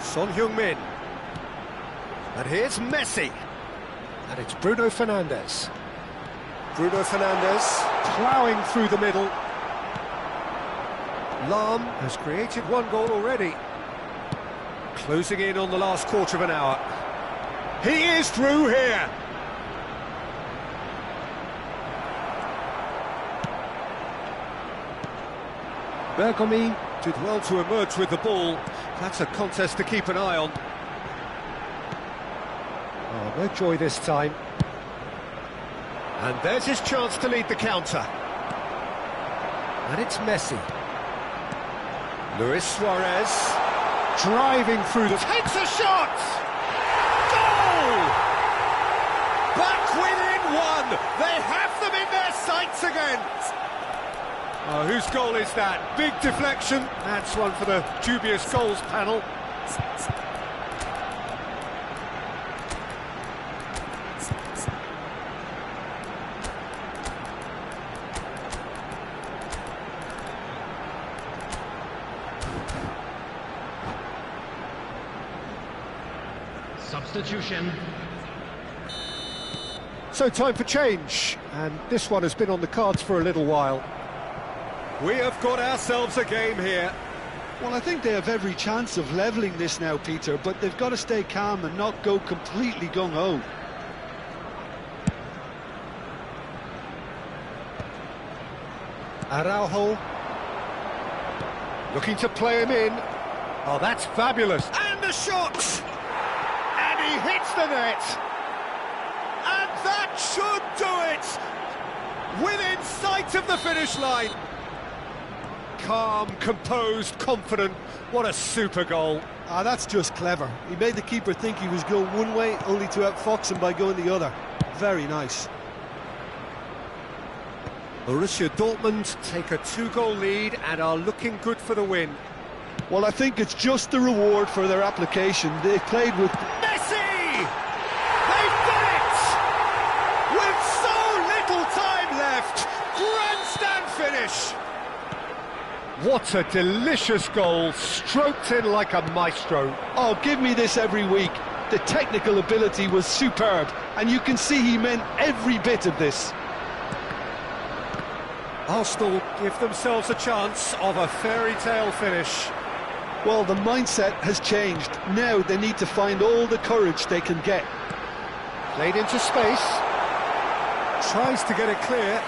S5: Son Heung-min. And here's Messi. And it's Bruno Fernandes. Bruno Fernandes ploughing through the middle. Lahm has created one goal already. Closing in on the last quarter of an hour. He is through here. Bergomi did well to emerge with the ball. That's a contest to keep an eye on. Oh, no joy this time. And there's his chance to lead the counter. And it's Messi. Luis Suarez driving through the... Takes a shot! Goal! Back within one! They have them in their sights again! Oh, whose goal is that? Big deflection. That's one for the dubious goals panel.
S3: Substitution.
S1: So time for change, and this one has been on the cards for a little while.
S5: We have got ourselves a game here.
S2: Well, I think they have every chance of levelling this now, Peter, but they've got to stay calm and not go completely gung-ho.
S1: Araujo looking to play him in. Oh, that's fabulous.
S5: And the shot! And he hits the net! And that should do it! Within sight of the finish line! Calm, composed, confident. What a super goal.
S4: Ah, that's just clever. He made the keeper think he was going one way, only to outfox him by going the other. Very nice.
S5: Borussia Dortmund take a 2-goal lead and are looking good for the win.
S2: Well, I think it's just the reward for their application. They played with...
S5: Messi! They've done it! With so little time left! Grandstand finish!
S1: What a delicious goal, stroked in like a maestro.
S2: Oh, give me this every week. The technical ability was superb, and you can see he meant every bit of this.
S5: Arsenal give themselves a chance of a fairy tale finish.
S2: Well, the mindset has changed. Now they need to find all the courage they can get.
S1: Played into space.
S5: Tries to get it clear.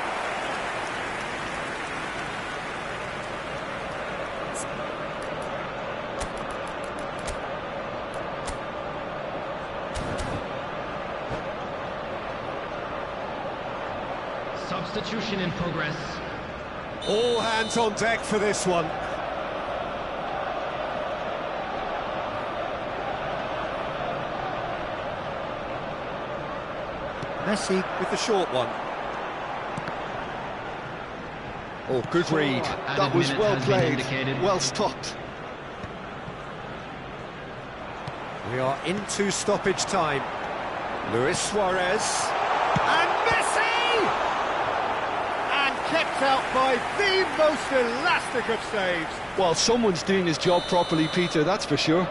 S3: Substitution in progress.
S5: All hands on deck for this one.
S1: Messi
S5: With the short one.
S1: Oh, good read.
S2: That was well played, well stopped.
S5: We are into stoppage time. Luis Suarez. And Messi! And kept out by the most elastic of saves.
S2: Well, someone's doing his job properly, Peter, that's for sure.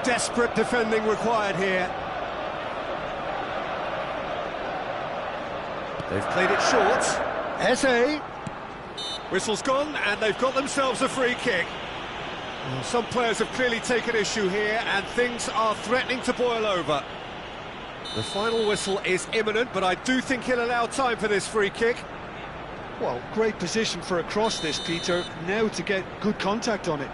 S5: Desperate defending required here. They've played it short.
S1: Eze.
S5: Whistle's gone, and they've got themselves a free kick. Well, some players have clearly taken issue here, and things are threatening to boil over. The final whistle is imminent, but I do think he'll allow time for this free kick.
S2: Well, great position for a cross this, Peter. Now to get good contact on it.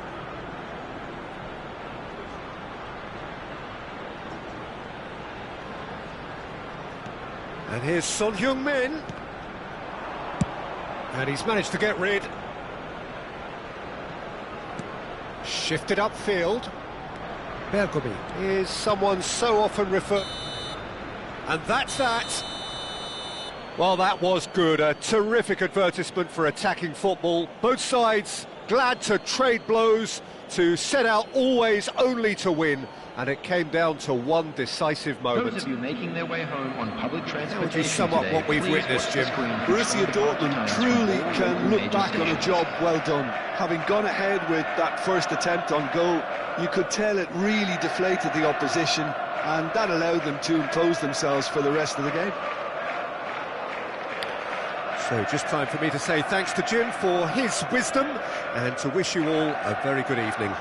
S5: And here's Son Heung-min. And he's managed to get rid.
S1: Shifted upfield. Bergomi is someone so often referred...
S5: And that's that. Well, that was good. A terrific advertisement for attacking football. Both sides glad to trade blows, to set out always only to win. And it came down to one decisive moment.
S3: Those of you making their way home on public transportation
S5: How would you sum up
S3: today,
S5: what we've
S3: please
S5: witnessed,
S3: watch the
S5: Jim?
S3: screen.
S2: Borussia Dortmund truly can look back on a job well done. Having gone ahead with that first attempt on goal, you could tell it really deflated the opposition, and that allowed them to impose themselves for the rest of the game.
S5: So just time for me to say thanks to Jim for his wisdom and to wish you all a very good evening.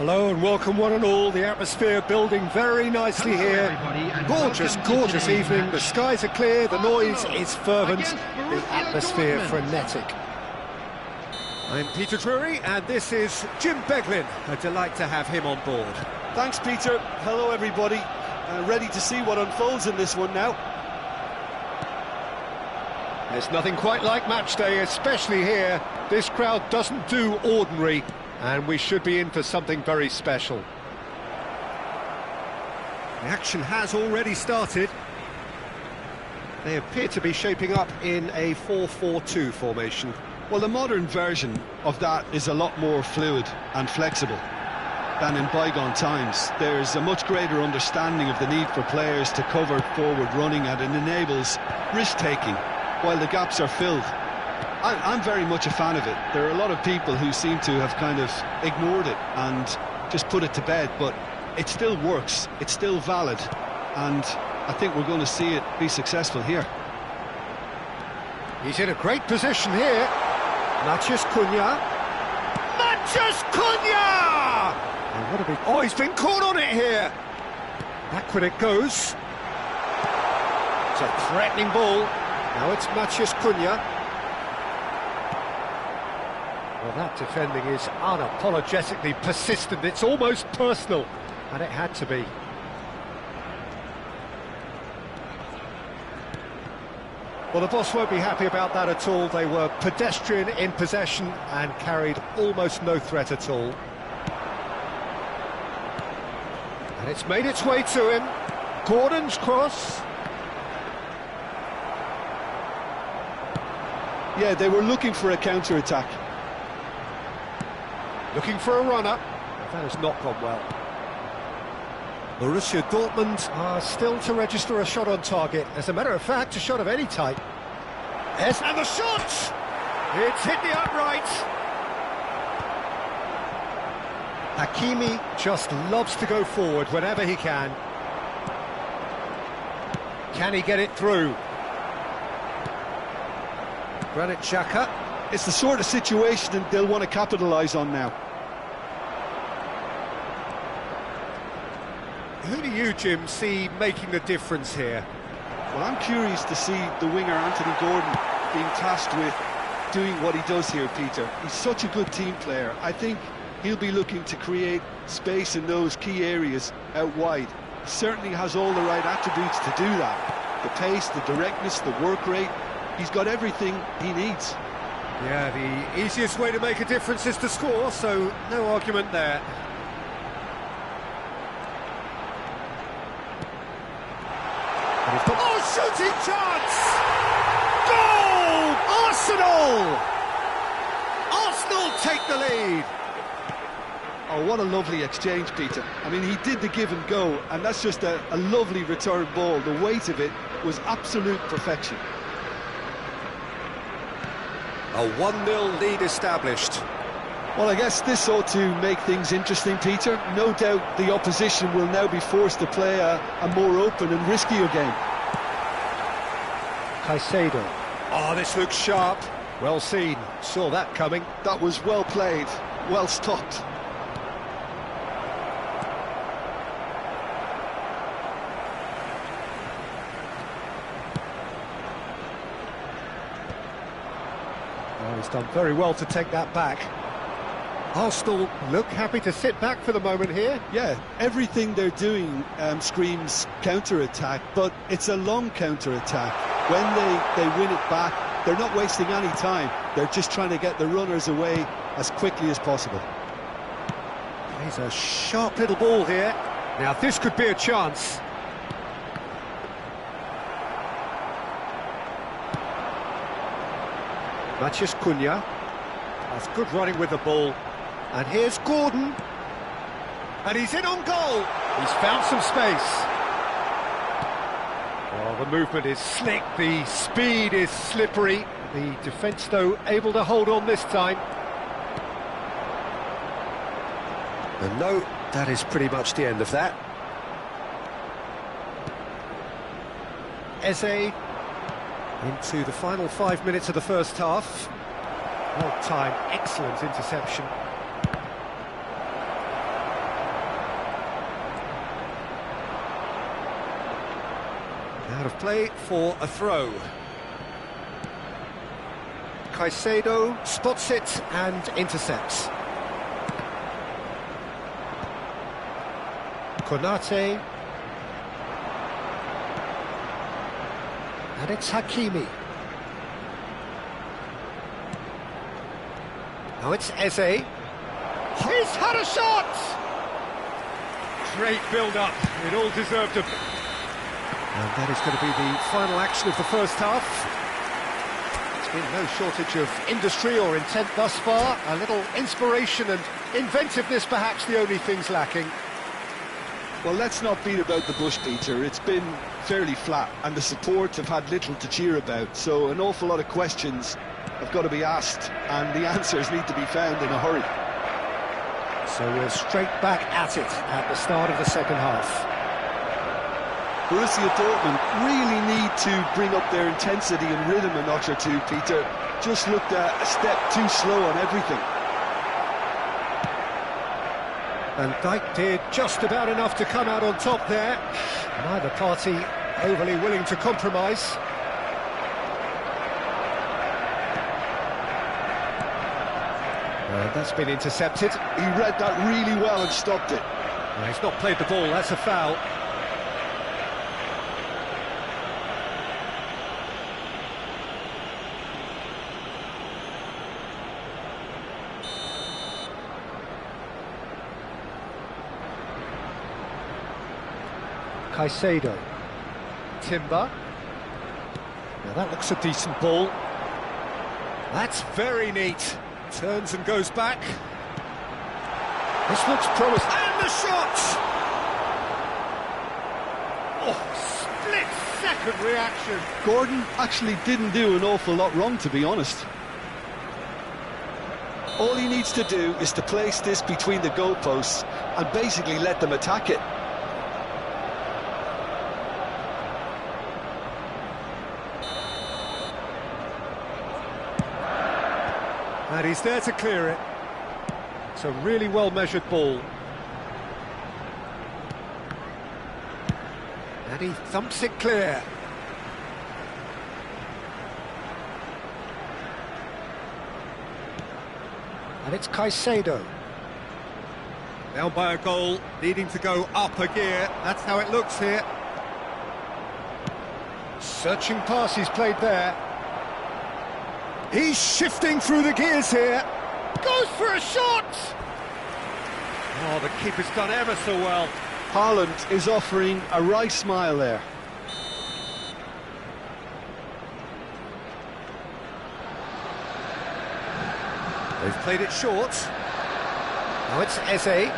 S5: Hello and welcome one and all. The atmosphere building very nicely here. Gorgeous, gorgeous evening. The skies are clear, the noise is fervent, the atmosphere frenetic. I'm Peter Drury and this is Jim Beglin. A delight to have him on board.
S4: Thanks, Peter. Hello, everybody. Ready to see what unfolds in this one now.
S5: There's nothing quite like match day, especially here. This crowd doesn't do ordinary, and we should be in for something very special. The action has already started. They appear to be shaping up in a 4-4-2 formation.
S2: Well, the modern version of that is a lot more fluid and flexible than in bygone times. There's a much greater understanding of the need for players to cover forward running, and it enables risk-taking while the gaps are filled. I'm very much a fan of it. There are a lot of people who seem to have kind of ignored it and just put it to bed, but it still works, it's still valid, and I think we're going to see it be successful here.
S5: He's in a great position here. Mathias Cunha. Mathias Cunha! Oh, what a big... Oh, he's been caught on it here. Back when it goes. It's a threatening ball. Now it's Mathias Cunha. Well, that defending is unapologetically persistent. It's almost personal, and it had to be. Well, the boss won't be happy about that at all. They were pedestrian in possession and carried almost no threat at all. And it's made its way to him. Gordon's cross.
S2: Yeah, they were looking for a counter-attack.
S5: Looking for a runner. That has not gone well. Borussia Dortmund are still to register a shot on target. As a matter of fact, a shot of any type. Yes, and the shot! It's hit the upright. Hakimi just loves to go forward whenever he can. Can he get it through? Granit Xhaka.
S2: It's the sort of situation that they'll want to capitalise on now.
S5: Who do you, Jim, see making the difference here?
S2: Well, I'm curious to see the winger Anthony Gordon being tasked with doing what he does here, Peter. He's such a good team player. I think he'll be looking to create space in those key areas out wide. He certainly has all the right attributes to do that. The pace, the directness, the work rate. He's got everything he needs.
S5: Yeah, the easiest way to make a difference is to score, so no argument there. Oh, shooting chance! Goal! Arsenal! Arsenal take the lead!
S2: Oh, what a lovely exchange, Peter. I mean, he did the give and go, and that's just a lovely return ball. The weight of it was absolute perfection.
S5: A 1-0 lead established.
S2: Well, I guess this ought to make things interesting, Peter. No doubt the opposition will now be forced to play a more open and riskier game.
S5: Caicedo. Oh, this looks sharp. Well seen. Saw that coming.
S2: That was well played, well stopped.
S5: Oh, he's done very well to take that back. Arsenal look happy to sit back for the moment here.
S2: Yeah, everything they're doing screams counter-attack, but it's a long counter-attack. When they win it back, they're not wasting any time. They're just trying to get the runners away as quickly as possible.
S5: He's a sharp little ball here. Now this could be a chance. Mathias Cunha. That's good running with the ball. And here's Gordon. And he's in on goal. He's found some space. Well, the movement is slick, the speed is slippery. The defence, though, able to hold on this time. And no, that is pretty much the end of that. Eze into the final 5 minutes of the first half. Well timed, excellent interception. Out of play for a throw. Caicedo spots it and intercepts. Konate. And it's Hakimi. Now it's Eze. He's had a shot!
S1: Great build-up. It all deserved a...
S5: And that is going to be the final action of the first half. There's been no shortage of industry or intent thus far. A little inspiration and inventiveness, perhaps the only things lacking.
S2: Well, let's not beat about the bush, Peter. It's been fairly flat, and the support have had little to cheer about. So an awful lot of questions have got to be asked, and the answers need to be found in a hurry.
S5: So we're straight back at it at the start of the second half.
S2: Borussia Dortmund really need to bring up their intensity and rhythm a notch or two, Peter. Just looked a step too slow on everything.
S5: And Dijk did just about enough to come out on top there. Neither party overly willing to compromise. That's been intercepted.
S2: He read that really well and stopped it.
S5: Well, he's not played the ball, that's a foul. Caicedo. Timber. Now that looks a decent ball. That's very neat. Turns and goes back. This looks promising. And the shot! Oh, split-second reaction.
S2: Gordon actually didn't do an awful lot wrong, to be honest. All he needs to do is to place this between the goalposts and basically let them attack it.
S5: And he's there to clear it. It's a really well-measured ball. And he thumps it clear. And it's Caicedo. Down by a goal, needing to go up a gear. That's how it looks here. Searching pass he's played there. He's shifting through the gears here. Goes for a shot! Oh, the keeper's done ever so well.
S2: Haaland is offering a right smile there.
S5: They've played it short. Now it's Eze.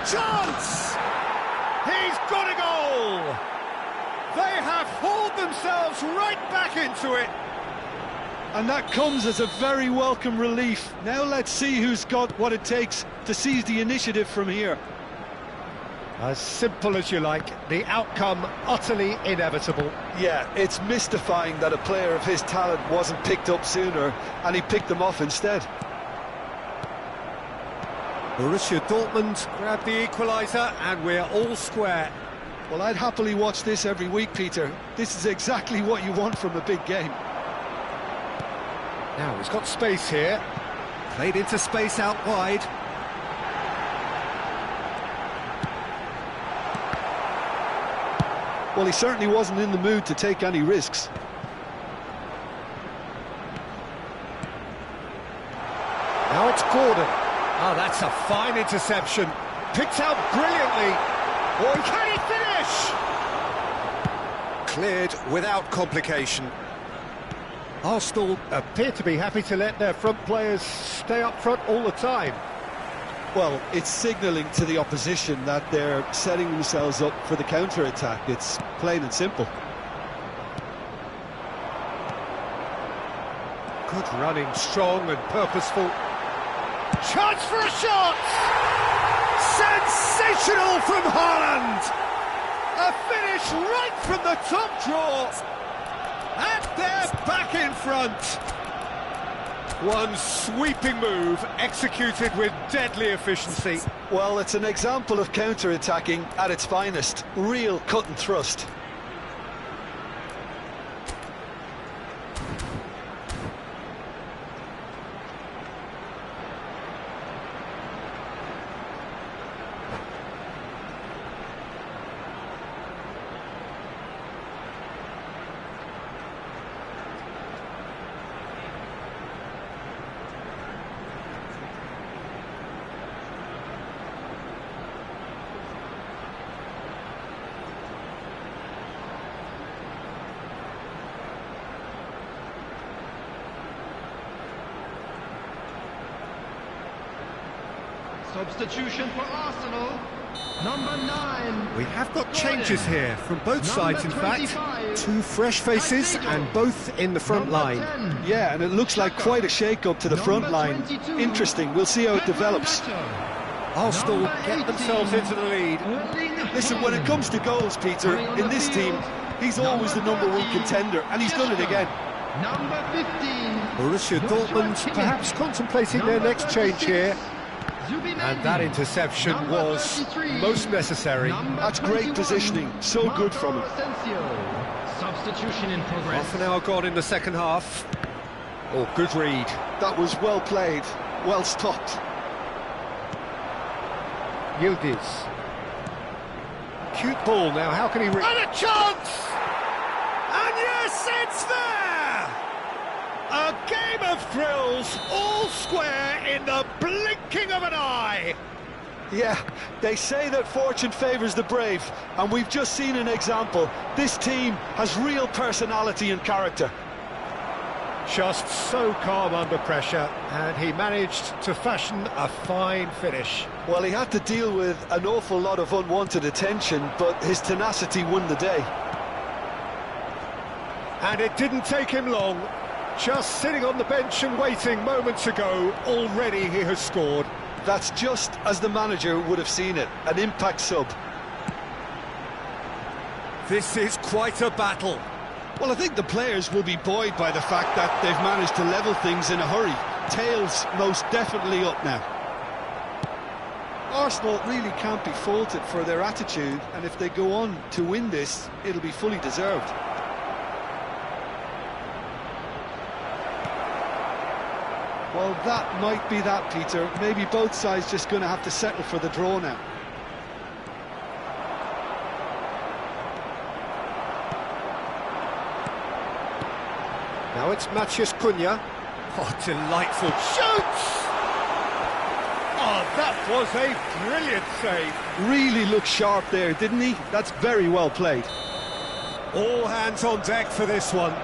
S5: Chance! He's got a goal! They have hauled themselves right back into it.
S2: And that comes as a very welcome relief. Now let's see who's got what it takes to seize the initiative from here.
S5: As simple as you like, the outcome utterly inevitable.
S2: Yeah, it's mystifying that a player of his talent wasn't picked up sooner, and he picked them off instead.
S5: Borussia Dortmund grabbed the equaliser, and we're all square.
S2: Well, I'd happily watch this every week, Peter. This is exactly what you want from a big game.
S5: Now he's got space here. Played into space out wide.
S2: Well, he certainly wasn't in the mood to take any risks.
S5: Now it's Gordon. Oh, that's a fine interception. Picked out brilliantly. Or can he finish? Cleared without complication. Arsenal appear to be happy to let their front players stay up front all the time.
S2: Well, it's signalling to the opposition that they're setting themselves up for the counter-attack. It's plain and simple.
S5: Good running, strong and purposeful. Chance for a shot! Sensational from Haaland! A finish right from the top drawer! And they're back in front! One sweeping move, executed with deadly efficiency.
S4: Well, it's an example of counter-attacking at its finest. Real cut and thrust.
S6: Substitution for Arsenal. Number 9.
S5: We have got changes here from both sides, in fact. 2 fresh faces and both in the front line.
S4: Yeah, and it looks like quite a shake-up to the front line. Interesting, we'll see how it develops.
S5: Arsenal get themselves into the lead.
S4: Listen, when it comes to goals, Peter, in this team, he's always the #1 contender, and he's done it again.
S6: Number 15.
S5: Borussia Dortmund perhaps contemplating their next change here. And that interception was most necessary.
S4: That's great positioning, so good from him.
S3: Substitution in progress.
S5: Half an hour gone in the second half. Oh, good read.
S4: That was well played, well stopped.
S5: Yildiz. Cute ball now, how can he... And a chance! And yes, it's there! A game of thrills, all square in the blinking of an eye.
S4: Yeah, they say that fortune favours the brave, and we've just seen an example. This team has real personality and character.
S5: Just so calm under pressure, and he managed to fashion a fine finish.
S4: Well, he had to deal with an awful lot of unwanted attention, but his tenacity won the day.
S5: And it didn't take him long. Just sitting on the bench and waiting moments ago, already he has scored.
S4: That's just as the manager would have seen it, an impact sub.
S5: This is quite a battle.
S2: Well, I think the players will be buoyed by the fact that they've managed to level things in a hurry. Tails most definitely up now. Arsenal really can't be faulted for their attitude, and if they go on to win this, it'll be fully deserved. Well, that might be that, Peter. Maybe both sides just going to have to settle for the draw now.
S5: Now it's Matheus Cunha. Oh, delightful shoots! Oh, that was a brilliant save.
S2: Really looked sharp there, didn't he? That's very well played.
S5: All hands on deck for this one.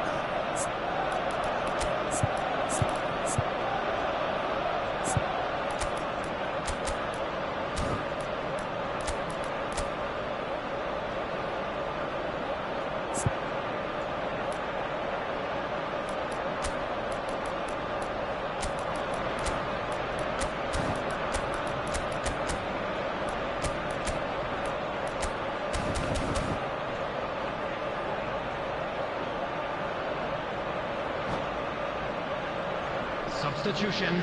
S3: Substitution.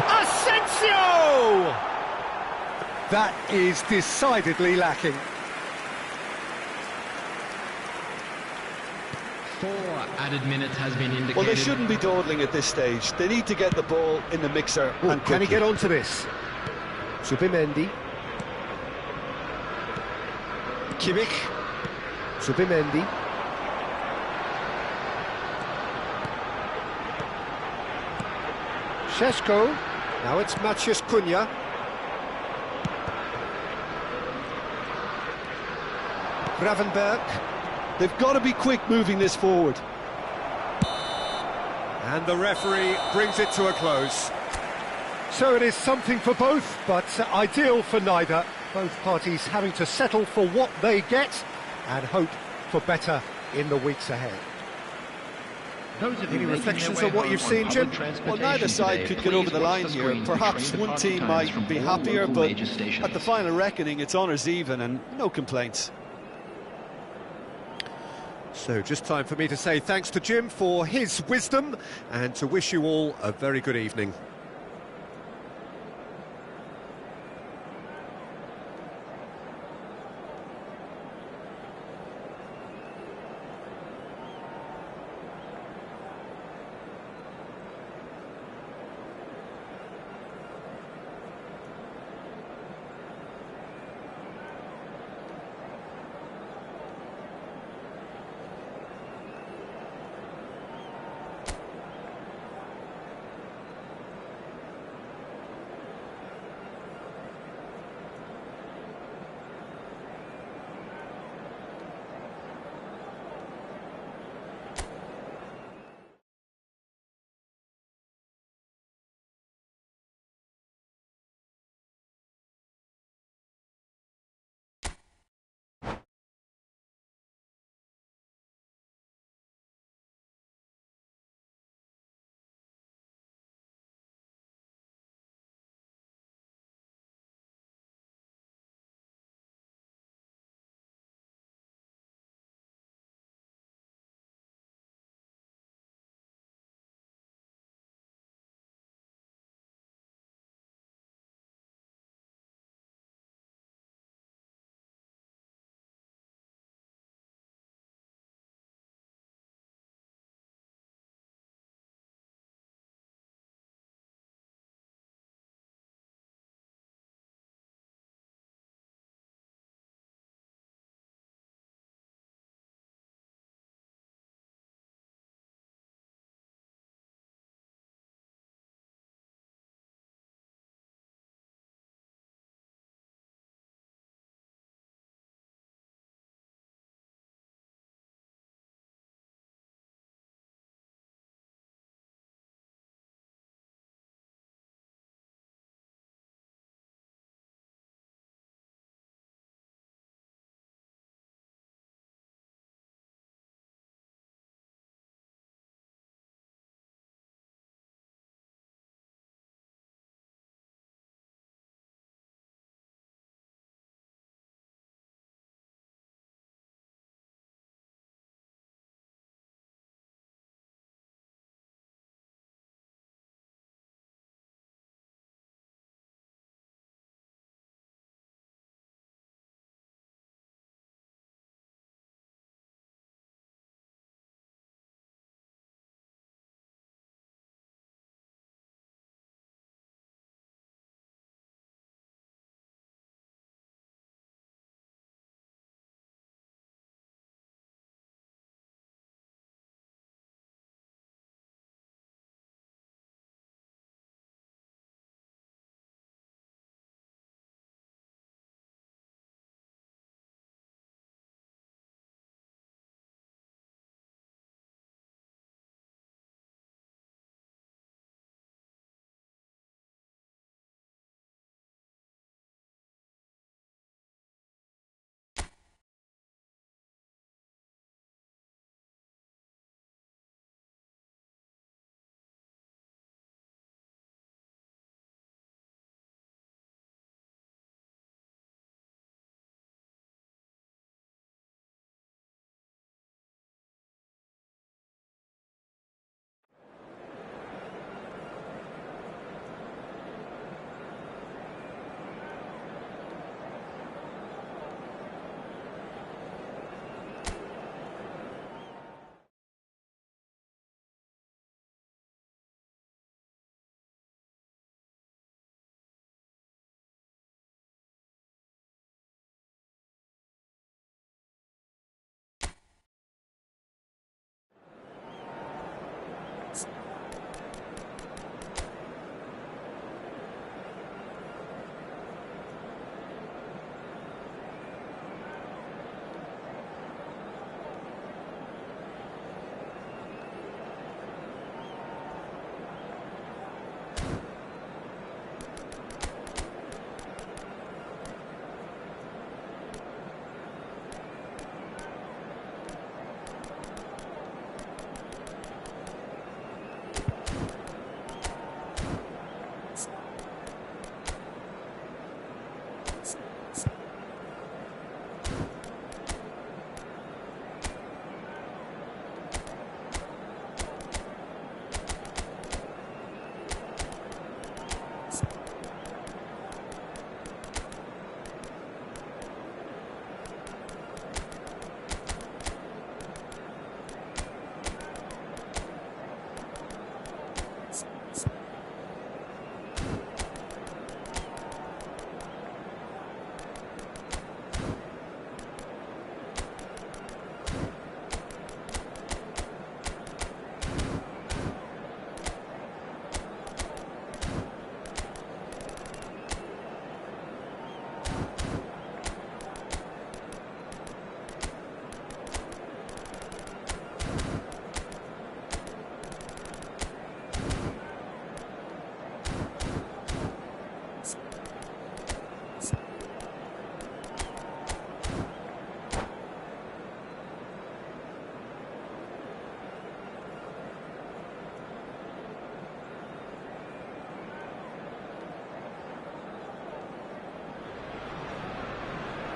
S5: Asensio! That is decidedly lacking.
S3: 4 added minutes has been indicated.
S4: Well, they shouldn't be dawdling at this stage. They need to get the ball in the mixer.
S5: Ooh,
S4: and
S5: can he
S4: quickly.
S5: get onto this? Zubimendi. Kimmich. Zubimendi. Šeško. Now it's Matheus Cunha. Gravenberg.
S4: They've got to be quick moving this forward.
S5: And the referee brings it to a close. So it is something for both, but ideal for neither. Both parties having to settle for what they get and hope for better in the weeks ahead.
S1: Any reflections on what you've seen, Jim?
S4: Well, neither side could get over the line here. Perhaps one team might be happier, but at the final reckoning, it's honours even and no complaints.
S1: So just time for me to say thanks to Jim for his wisdom and to wish you all a very good evening.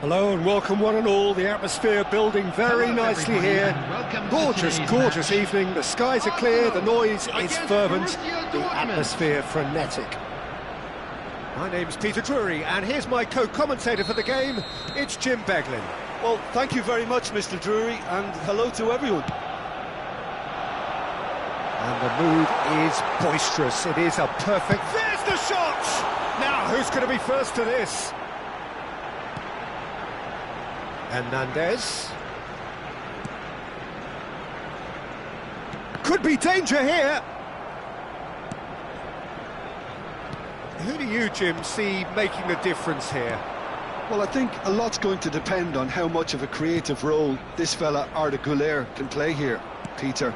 S5: Hello and welcome one and all. The atmosphere building very nicely here. Gorgeous, gorgeous evening. The skies are clear, the noise is fervent, the atmosphere frenetic. My name's Peter Drury, and here's my co-commentator for the game. It's Jim Beglin.
S4: Well, thank you very much, Mr. Drury, and hello to everyone.
S5: And the mood is boisterous. It is a perfect... There's the shot! Now, who's going to be first to this? Hernandez. Could be danger here. Who do you, Jim, see making the difference here?
S2: Well, I think a lot's going to depend on how much of a creative role this fella Arda Güler can play here, Peter.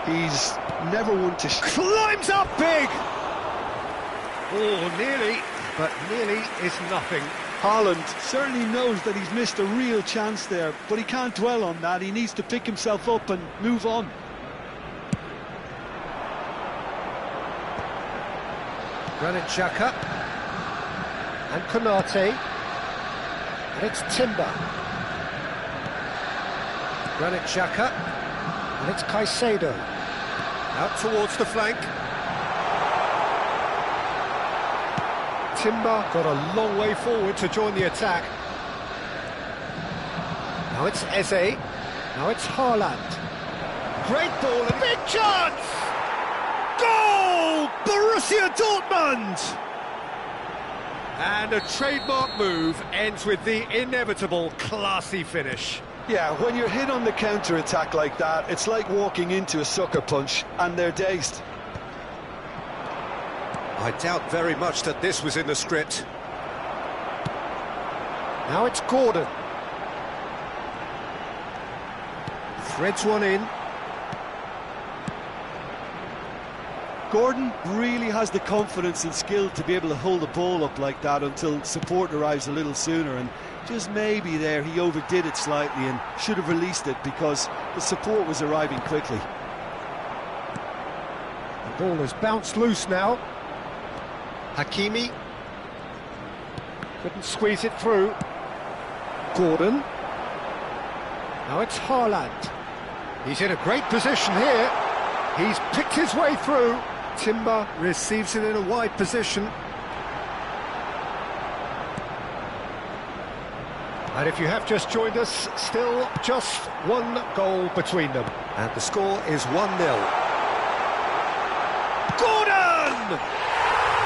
S2: He's never one to...
S5: Climbs up big! Oh, nearly, but nearly is nothing.
S4: Haaland certainly knows that he's missed a real chance there, but he can't dwell on that. He needs to pick himself up and move on.
S5: Granit Xhaka and Konate, and it's Timber. Granit Xhaka, and it's Caicedo. Out towards the flank. Timber got a long way forward to join the attack. Now it's Eze. Now it's Haaland. Great ball and big chance! Goal! Borussia Dortmund! And a trademark move ends with the inevitable classy finish.
S2: Yeah, when you're hit on the counter-attack like that, it's like walking into a sucker punch, and they're dazed.
S5: I doubt very much that this was in the script. Now it's Gordon. Threads one in.
S4: Gordon really has the confidence and skill to be able to hold the ball up like that until support arrives a little sooner, and just maybe there he overdid it slightly and should have released it because the support was arriving quickly.
S5: The ball has bounced loose now. Hakimi couldn't squeeze it through. Gordon. Now it's Haaland. He's in a great position here. He's picked his way through. Timber receives it in a wide position. And if you have just joined us, still just one goal between them. And the score is 1-0. Gordon!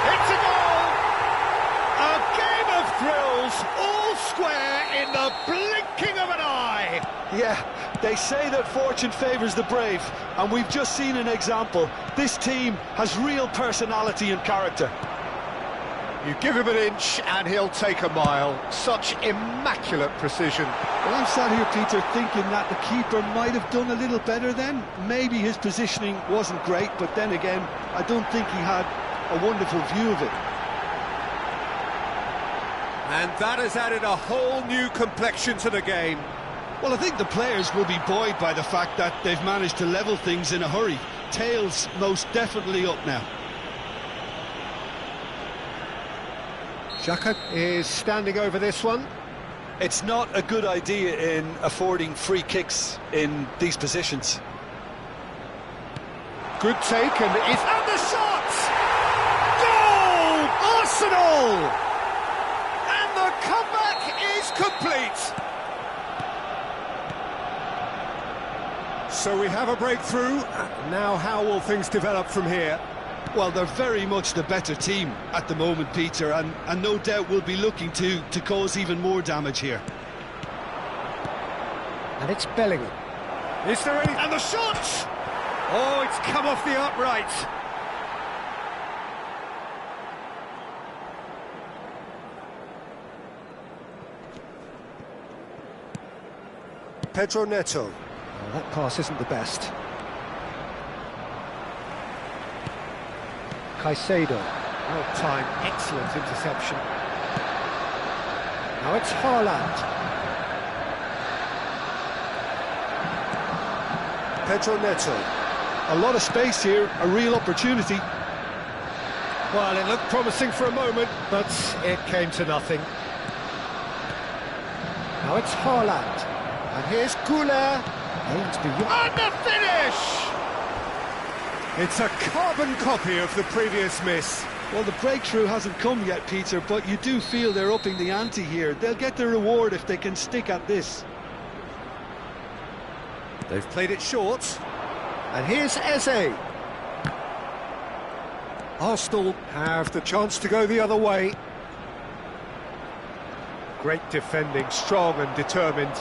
S5: It's a goal! A game of thrills, all square in the blinking of an eye!
S4: Yeah, they say that fortune favours the brave, and we've just seen an example. This team has real personality and character.
S5: You give him an inch and he'll take a mile. Such immaculate precision.
S4: Well, I'm sat here, Peter, thinking that the keeper might have done a little better then. Maybe his positioning wasn't great, but then again, I don't think he had a wonderful view of it.
S5: And that has added a whole new complexion to the game.
S4: Well, I think the players will be buoyed by the fact that they've managed to level things in a hurry. Tails most definitely up now.
S5: Xhaka is standing over this one.
S4: It's not a good idea in affording free kicks in these positions.
S5: Good take, and the shot! Goal! Arsenal! And the comeback is complete. So we have a breakthrough. Now how will things develop from here?
S4: Well, they're very much the better team at the moment, Peter, and no doubt will be looking to cause even more damage here.
S5: And it's Bellingham. Is there any... And the shot! Oh, it's come off the upright. Pedro Neto. Oh, that pass isn't the best. Caicedo. Well timed, excellent interception. Now it's Haaland. Pedro Neto.
S4: A lot of space here, a real opportunity.
S5: Well, it looked promising for a moment, but it came to nothing.
S1: Now it's Haaland. And here's Goulet. Aims beyond.
S5: And the finish! It's a carbon copy of the previous miss.
S4: Well, the breakthrough hasn't come yet, Peter, but you do feel they're upping the ante here. They'll get the reward if they can stick at this.
S5: They've played it short.
S1: And here's Eze.
S5: Arsenal have the chance to go the other way.
S1: Great defending, strong and determined.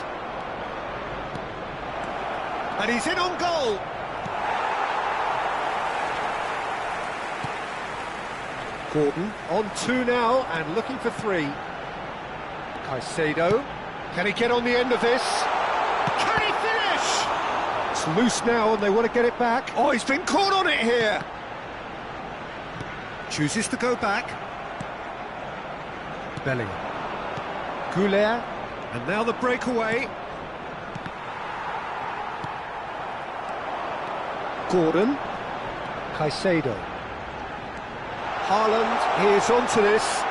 S5: And he's in on goal.
S1: Gordon on 2 now and looking for 3. Caicedo. Can he get on the end of this?
S5: Can he finish?
S1: It's loose now and they want to get it back.
S5: Oh, he's been caught on it here. Chooses to go back.
S1: Bellingham. Goulet.
S5: And now the breakaway.
S1: Gordon. Caicedo. Haaland, he is onto this.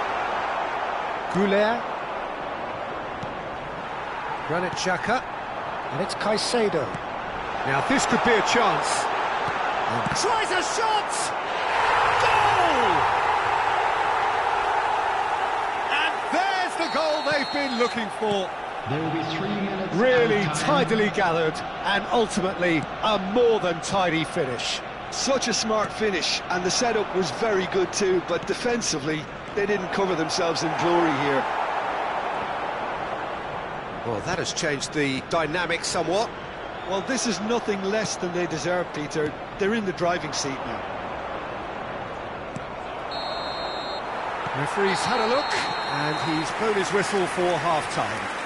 S1: Goulet. Granit Xhaka. And it's Caicedo.
S5: Now this could be a chance. And tries a shot! Goal! And there's the goal they've been looking for.
S3: There will be 3 minutes.
S1: Really
S3: out of time.
S1: tidily gathered and ultimately a more than tidy finish.
S2: Such a smart finish, and the setup was very good too, but defensively, they didn't cover themselves in glory here.
S5: Well, that has changed the dynamic somewhat.
S4: Well, this is nothing less than they deserve, Peter. They're in the driving seat now.
S5: Referee's had a look, and he's blown his whistle for half-time.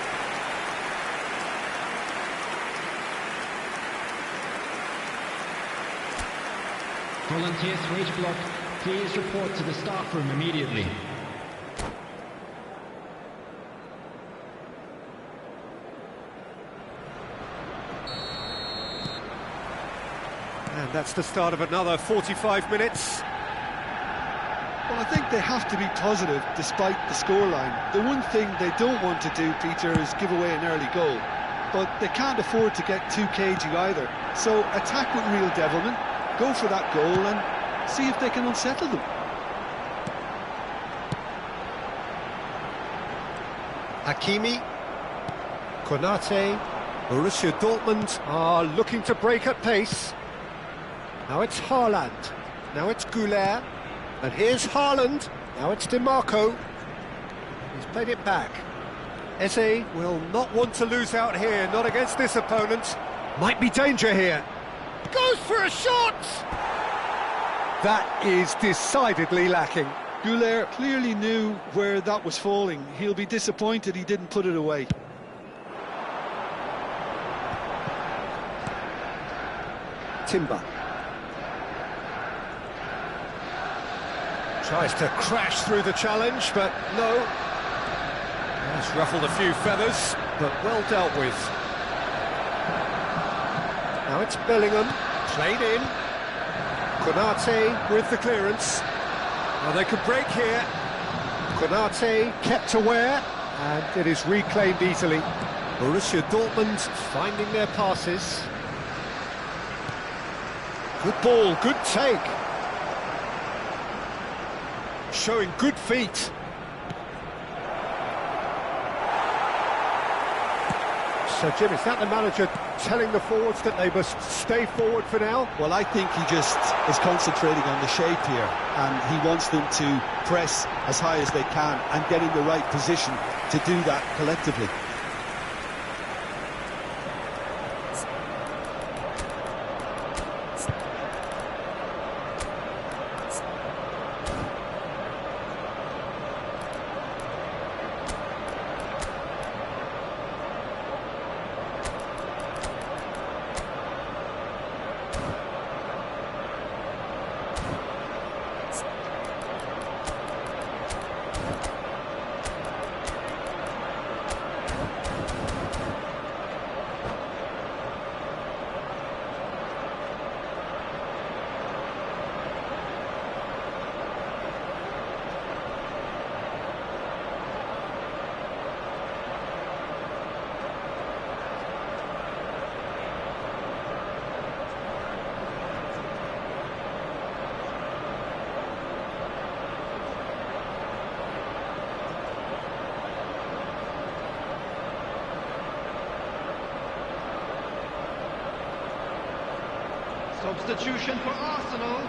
S3: Volunteers for each block, please report to the staff room immediately.
S5: And that's the start of another 45 minutes.
S4: Well, I think they have to be positive despite the scoreline. The one thing they don't want to do, Peter, is give away an early goal. But they can't afford to get too cagey either. So attack with real devilment, go for that goal and see if they can unsettle them.
S1: Hakimi. Konate. Borussia Dortmund are looking to break at pace. Now it's Haaland. Now it's Goulet. And here's Haaland. Now it's DiMarco. He's played it back. Eze
S5: Will not want to lose out here, not against this opponent.
S1: might be danger here.
S5: Goes for a shot!
S1: That is decidedly lacking.
S4: Goulet clearly knew where that was falling. He'll be disappointed he didn't put it away.
S1: Timber.
S5: Tries to crash through the challenge, but no. Has ruffled a few feathers, but well dealt with.
S1: Now it's Bellingham.
S5: Played in.
S1: Konate with the clearance.
S5: Well, they could break here.
S1: Konate kept aware, and it is reclaimed easily. Borussia Dortmund finding their passes. Good ball, good take. Showing good feet. So, Jim, is that the manager telling the forwards that they must stay forward for now?
S2: Well, I think he just is concentrating on the shape here, and he wants them to press as high as they can and get in the right position to do that collectively.
S6: Substitution for Arsenal.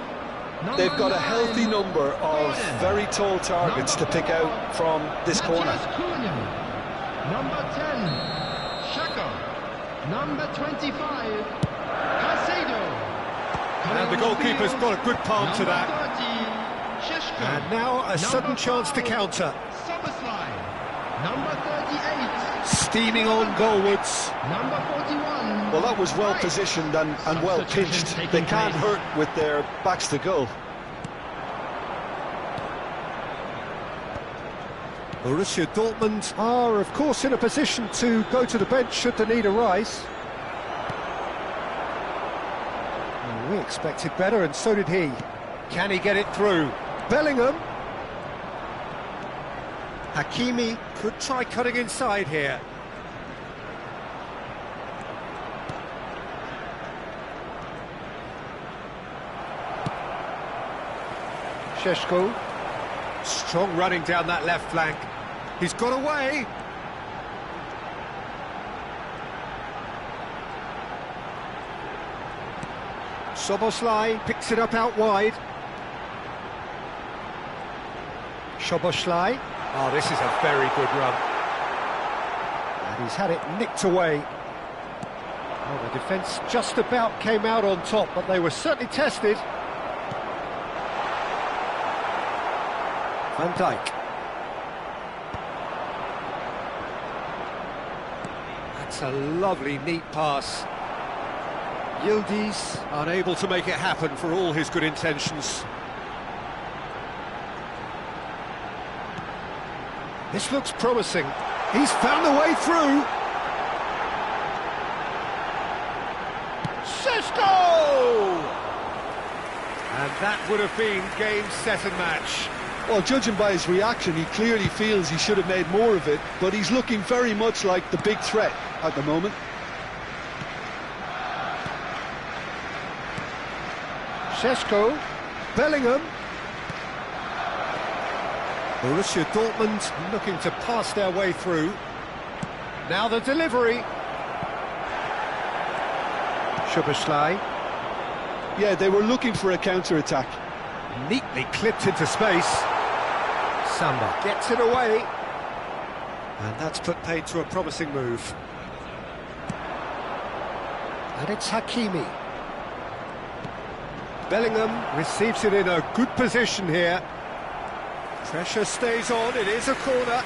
S2: They've got a healthy number of very tall targets to pick out from this corner.
S6: Number 10, Shaka. Number 25, Caicedo.
S5: And the goalkeeper's got a good palm to that.
S6: 30, Sheshko.
S5: And now a sudden chance to counter.
S6: Soboslai. Number 38,
S5: Steaming on goalwards.
S6: number 41.
S2: Well, that was well positioned and well pinched. They can't hurt with their backs to goal.
S1: Borussia Dortmund are, of course, in a position to go to the bench should the need arise. Well, we expected better, and so did he.
S5: Can he get it through?
S1: Bellingham.
S5: Hakimi could try cutting inside here.
S1: Šeško.
S5: Strong running down that left flank. He's got away.
S1: Soboslai picks it up out wide. Szoboszlai.
S5: Oh, this is a very good run.
S1: And he's had it nicked away. Well, the defence just about came out on top, but they were certainly tested. Van Dijk.
S5: That's a lovely, neat pass.
S1: Yildiz.
S5: Unable to make it happen for all his good intentions.
S1: This looks promising. He's found a way through.
S5: Šeško! And that would have been game, set and match.
S2: Well, judging by his reaction, he clearly feels he should have made more of it, but he's looking very much like the big threat at the moment.
S1: Šeško. Bellingham. Borussia Dortmund
S5: Looking to pass their way through. Now the delivery.
S1: Szoboszlai.
S2: Yeah, they were looking for a counter-attack.
S5: Neatly clipped into space.
S1: Samba
S5: Gets it away. And that's put paid to a promising move.
S1: and it's Hakimi.
S5: Bellingham receives it in a good position here. Pressure stays on, it is a corner.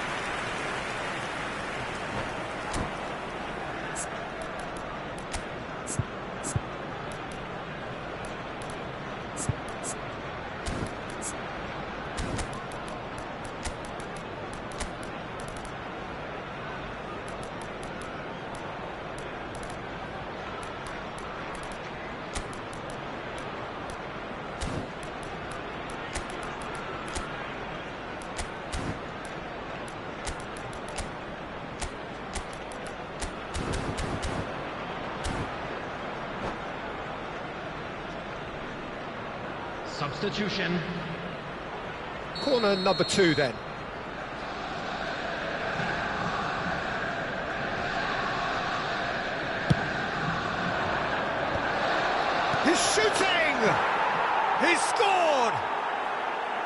S3: Substitution.
S5: Corner number 2 then. He's shooting! He's scored!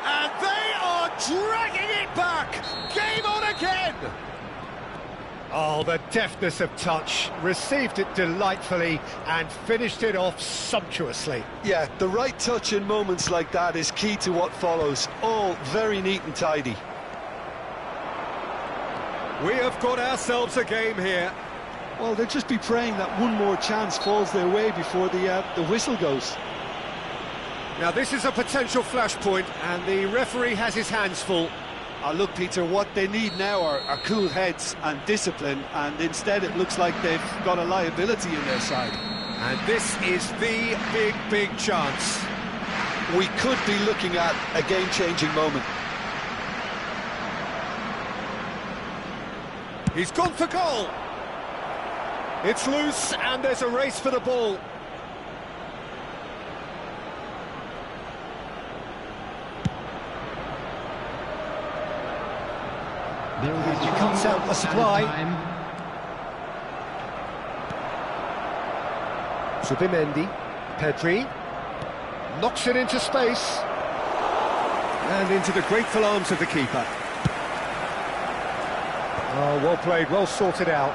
S5: And they are dragging it back! Game on again! Oh, the deftness of touch. Received it delightfully and finished it off sumptuously.
S2: Yeah, the right touch in moments like that is key to what follows. All very neat and tidy.
S5: We have got ourselves a game here.
S2: Well, they'll just be praying that one more chance falls their way before the whistle goes.
S5: Now this is a potential flashpoint and the referee has his hands full.
S4: Look, Peter, what they need now are cool heads and discipline, and instead it looks like they've got a liability in their side.
S5: And this is the big chance.
S2: We could be looking at a game-changing moment.
S5: He's gone for goal. It's loose and there's a race for the ball.
S3: There will be
S1: He cuts out the supply.
S3: time.
S1: Zubimendi, Pedri.
S5: Knocks it into space. And into the grateful arms of the keeper. Oh, well played, well sorted out.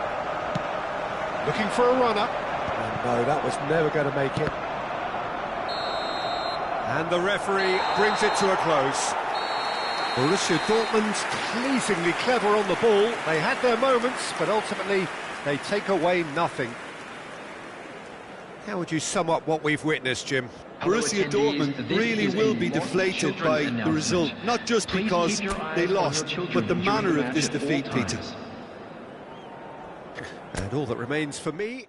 S5: Looking for a runner. And no, that was never going to make it. And the referee brings it to a close. Borussia Dortmund pleasingly clever on the ball. They had their moments, but ultimately they take away nothing. How would you sum up what we've witnessed, Jim?
S2: Borussia Dortmund really will be deflated by the result, not just because they lost, but the manner of this defeat, Peter.
S5: And all that remains for me...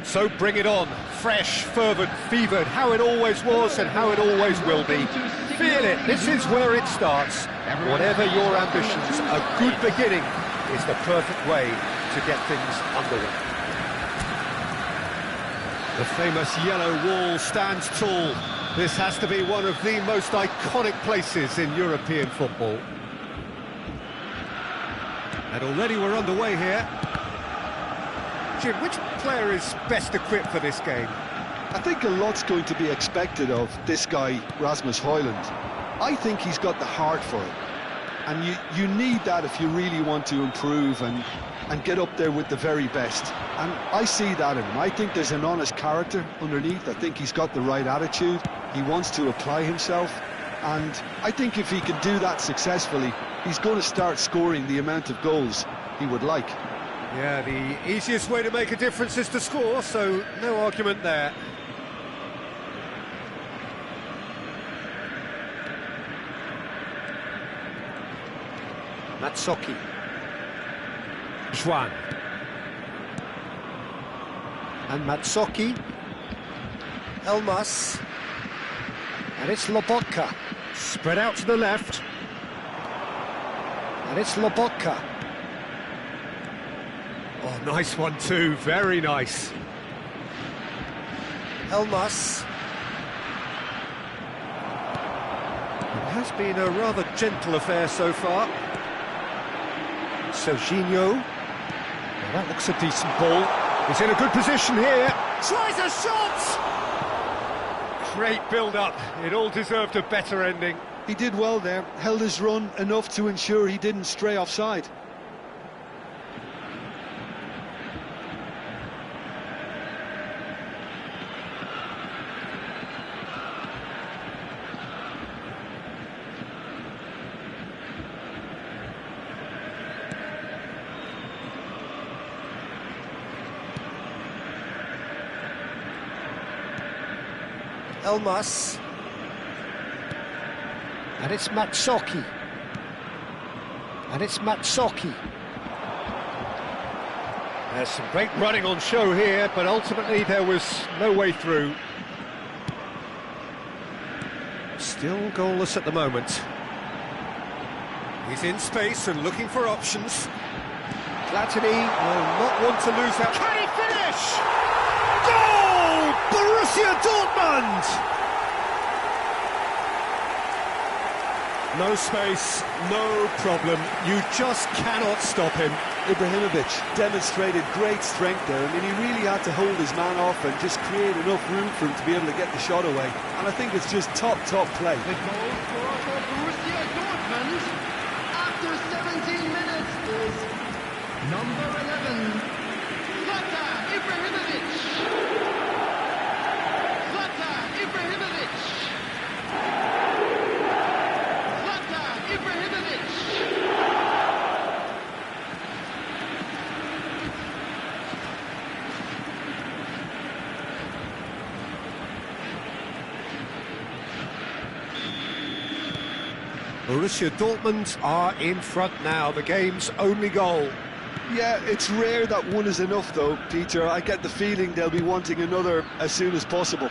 S5: So bring it on, fresh, fervent, fevered, how it always was and how it always will be. Feel it, this is where it starts. Whatever your ambitions, a good beginning is the perfect way to get things underway. The famous yellow wall stands tall. This has to be one of the most iconic places in European football. And already we're underway here. Jim, which player is best equipped for this game?
S2: I think a lot's going to be expected of this guy, Rasmus Højlund. I think he's got the heart for it. And you need that if you really want to improve and get up there with the very best. And I see that in him. I think there's an honest character underneath. I think he's got the right attitude. He wants to apply himself. And I think if he can do that successfully, he's going to start scoring the amount of goals he would like.
S5: Yeah, the easiest way to make a difference is to score, so no argument there. Matsoki. Juan. And Matsoki. Elmas. And it's Lobotka. Spread out to the left. And it's Lobotka. Oh, nice one too, very nice. Elmas. It has been a rather gentle affair so far. Serginho. Well, that looks a decent ball. He's in a good position here. Tries a shot! Great build-up. It all deserved a better ending.
S2: He did well there, held his run enough to ensure he didn't stray offside.
S5: Elmas. And it's Matsoki. There's some great running on show here, but ultimately there was no way through. Still goalless at the moment. He's in space and looking for options. Platini will not want to lose that. Can he finish? Goal! Borussia Dortmund! No space, no problem. You just cannot stop him.
S2: Ibrahimovic demonstrated great strength there. I mean, he really had to hold his man off and just create enough room for him to be able to get the shot away. And I think it's just top play.
S6: The goal scorer for Borussia Dortmund after 17 minutes is number 11, Zlatan Ibrahimovic.
S5: Borussia Dortmund are in front now, the game's only goal.
S2: Yeah, it's rare that one is enough though, Peter. I get the feeling they'll be wanting another as soon as possible.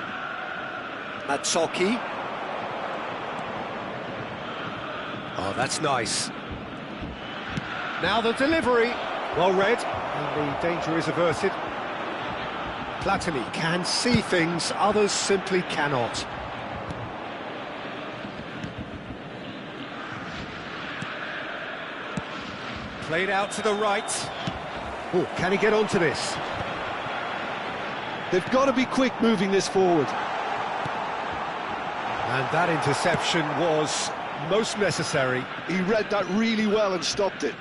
S5: Matsoki. Oh, that's nice. Now the delivery. Well read, and the danger is averted. Platini can see things, others simply cannot. Played out to the right. Oh, can he get onto this?
S2: They've got to be quick moving this forward.
S5: And that interception was most necessary.
S2: He read that really well and stopped it.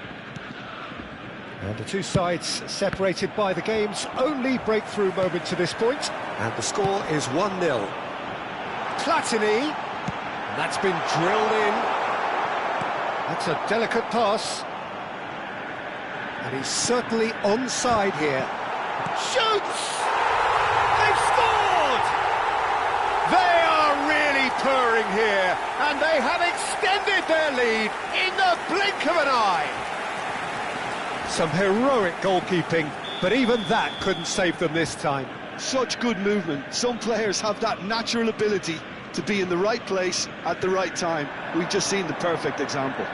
S5: And the two sides separated by the game's only breakthrough moment to this point. And the score is 1-0. Platini. And that's been drilled in. That's a delicate pass. And he's certainly onside here. Shoots! They've scored! They are really purring here, and they have extended their lead in the blink of an eye. Some heroic goalkeeping, but even that couldn't save them this time.
S2: Such good movement. Some players have that natural ability to be in the right place at the right time. We've just seen the perfect example.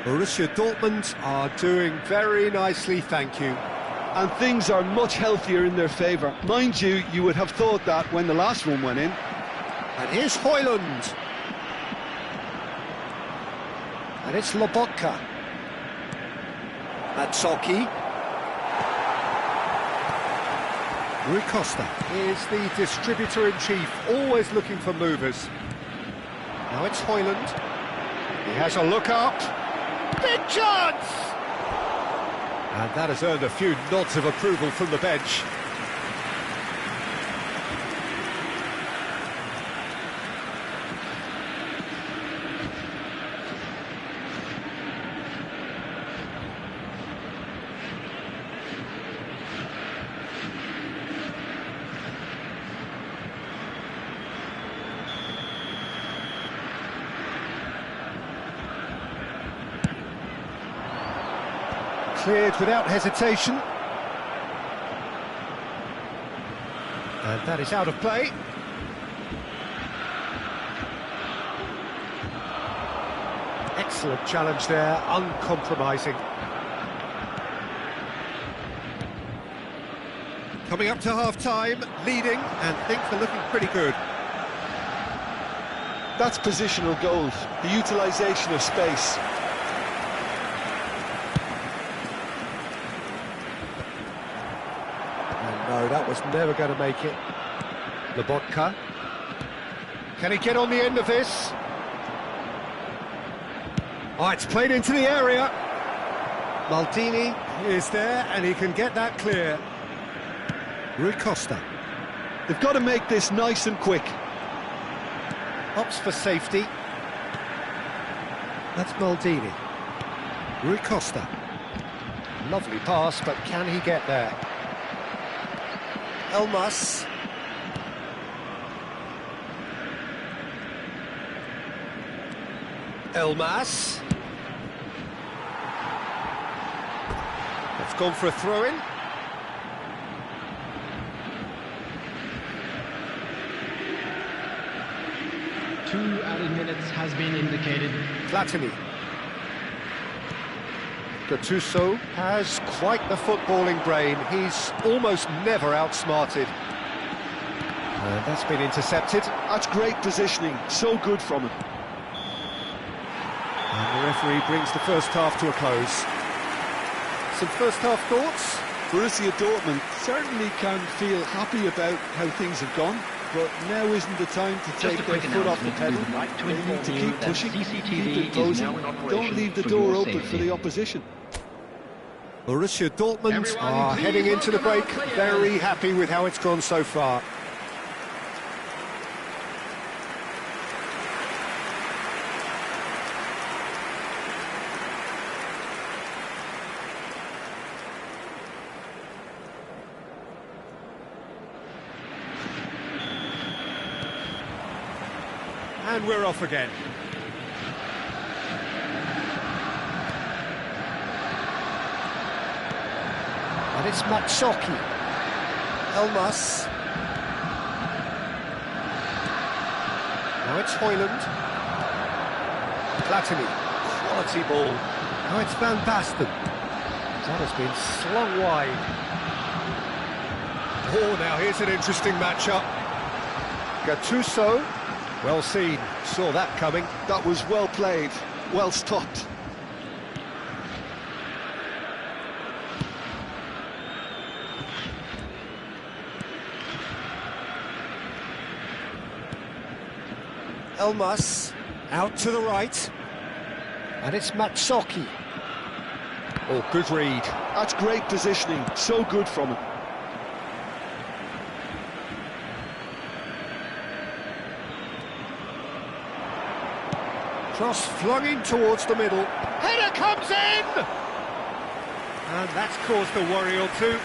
S5: Borussia Dortmund are doing very nicely, thank you.
S2: And things are much healthier in their favour. Mind you, you would have thought that when the last one went in.
S5: And here's Højlund. And it's Lobotka. Matsoki. Rui Costa is the distributor-in-chief, always looking for movers. Now it's Højlund. He has a look up. Big chance! And that has earned a few nods of approval from the bench. Cleared without hesitation. And that is out of play. Excellent challenge there, uncompromising. Coming up to half-time, leading, and things are looking pretty good.
S2: That's positional goals, the utilisation of space.
S1: And no, that was never going to make it. Lobotka. Can he get on the end of this? Oh, it's played into the area. Maldini is there, and he can get that clear. Rui Costa.
S2: They've got to make this nice and quick.
S1: Opts for safety. That's Maldini. Rui Costa. Lovely pass, but can he get there? Elmas. Elmas. It's gone for a throw-in.
S3: Two added minutes has been indicated.
S1: Platini. Gattuso has quite the footballing brain. He's almost never outsmarted. And that's been intercepted.
S2: That's great positioning, so good from him.
S1: And the referee brings the first half to a close. Some first half thoughts?
S2: Borussia Dortmund certainly can feel happy about how things have gone, but now isn't the time to take their foot off the pedal. They need to keep pushing, keep imposing, don't leave the door open for the opposition.
S1: Borussia Dortmund are heading into the break very happy with how it's gone so far. And we're off again. And it's Matsouki. Elmas. Now it's Højlund. Platini. Quality ball. Now it's Van Basten. That has been slung wide. Oh, now here's an interesting matchup. Gattuso. Well seen, saw that coming.
S2: That was well played, well stopped.
S1: Elmas, out to the right. And it's Matsouki. Oh, good read.
S2: That's great positioning, so good from him.
S1: Cross flung in towards the middle. Header comes in! And that's caused a worry or two.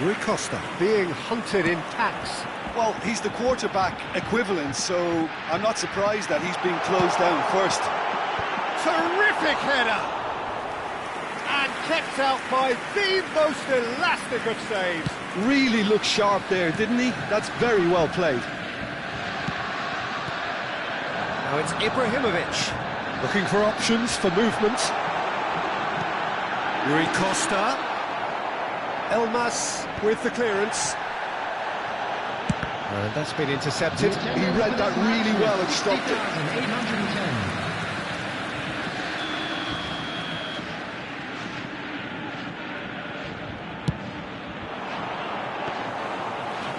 S1: Rui Costa being hunted in packs.
S2: Well, he's the quarterback equivalent, so I'm not surprised that he's being closed down first.
S1: Terrific header! And kept out by the most elastic of saves.
S2: Really looked sharp there, didn't he? That's very well played.
S1: Now it's Ibrahimovic, looking for options for movement. Rui Costa. Elmas with the clearance. And that's been intercepted.
S2: He read that really well and stopped it.
S3: 810.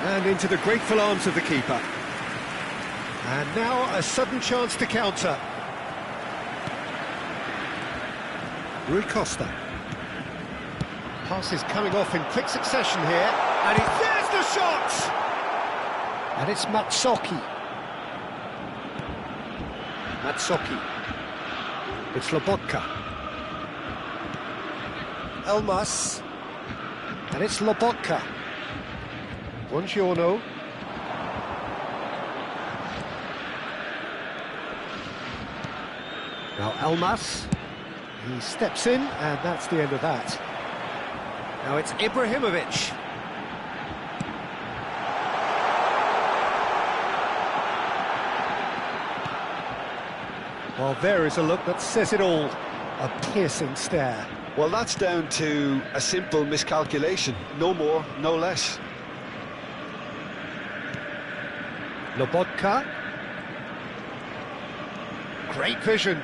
S1: And into the grateful arms of the keeper. And now a sudden chance to counter. Rui Costa. Pass is coming off in quick succession here. And there's the shot! And it's Matsouki. Matsouki. It's Lobotka. Elmas. And it's Lobotka. Buongiorno. Now Elmas, he steps in, and that's the end of that. Now it's Ibrahimovic. Well, there is a look that says it all. A piercing stare.
S2: Well, that's down to a simple miscalculation. No more, no less.
S1: Lobotka. Great vision.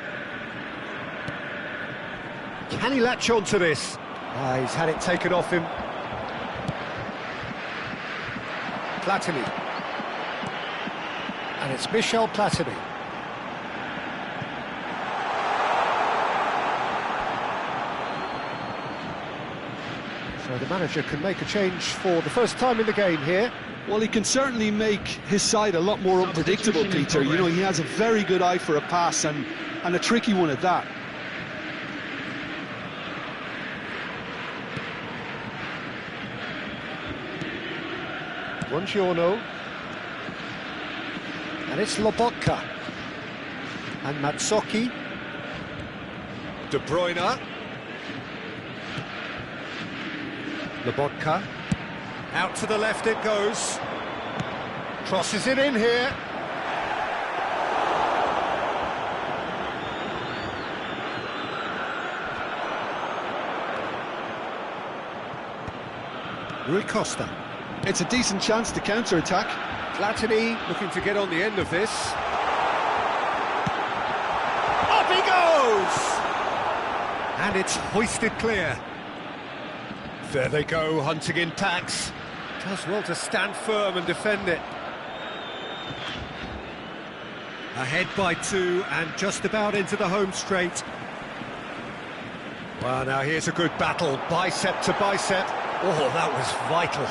S1: Can he latch on to this? He's had it taken off him. Platini. And it's Michel Platini. So the manager can make a change for the first time in the game here.
S2: Well, he can certainly make his side a lot more unpredictable, Peter. You know, he has a very good eye for a pass, and a tricky one at that.
S1: Buongiorno. And it's Lobotka. And Matsoki. De Bruyne. Lobotka. Out to the left it goes. Crosses it in here. Rui Costa.
S2: It's a decent chance to counter-attack.
S1: Platini looking to get on the end of this. Up he goes! And it's hoisted clear. There they go, hunting in packs. Does well to stand firm and defend it. Ahead by 2 and just about into the home straight. Well, now here's a good battle, bicep to bicep. Oh, that was vital.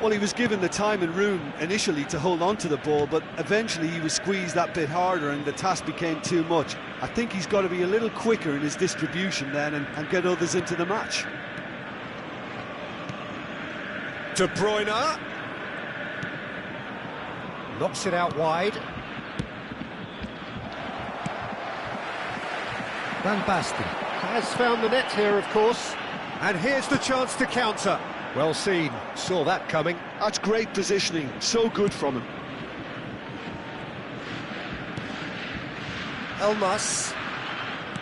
S2: Well, he was given the time and room initially to hold on to the ball, but eventually he was squeezed that bit harder and the task became too much. I think he's got to be a little quicker in his distribution then and get others into the match.
S1: De Bruyne. Knocks it out wide. Van Basten has found the net here, of course. And here's the chance to counter. Well seen, saw that coming.
S2: That's great positioning, so good from him.
S1: Elmas.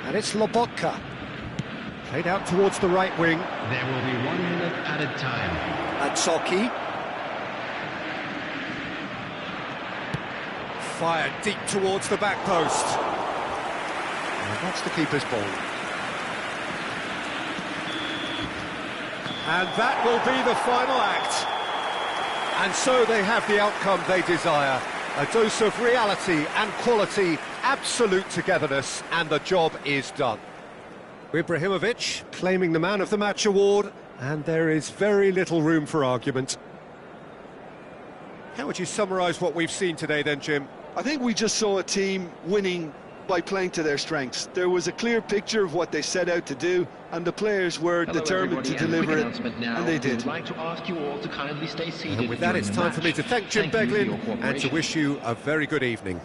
S1: And it's Lobotka. Played out towards the right wing.
S3: There will be 1 minute added time.
S1: Matsoki. Fired deep towards the back post. And that's the keeper's ball. And that will be the final act. And so they have the outcome they desire. A dose of reality and quality, absolute togetherness, and the job is done. Ibrahimovic claiming the Man of the Match award, and there is very little room for argument. How would you summarise what we've seen today then, Jim?
S2: I think we just saw a team winning by playing to their strengths. There was a clear picture of what they set out to do, and the players were determined to deliver it, and they did.
S3: Like to ask you all to kindly stay seated.
S1: And with that, it's time for me to thank Jim Beglin and to wish you a very good evening.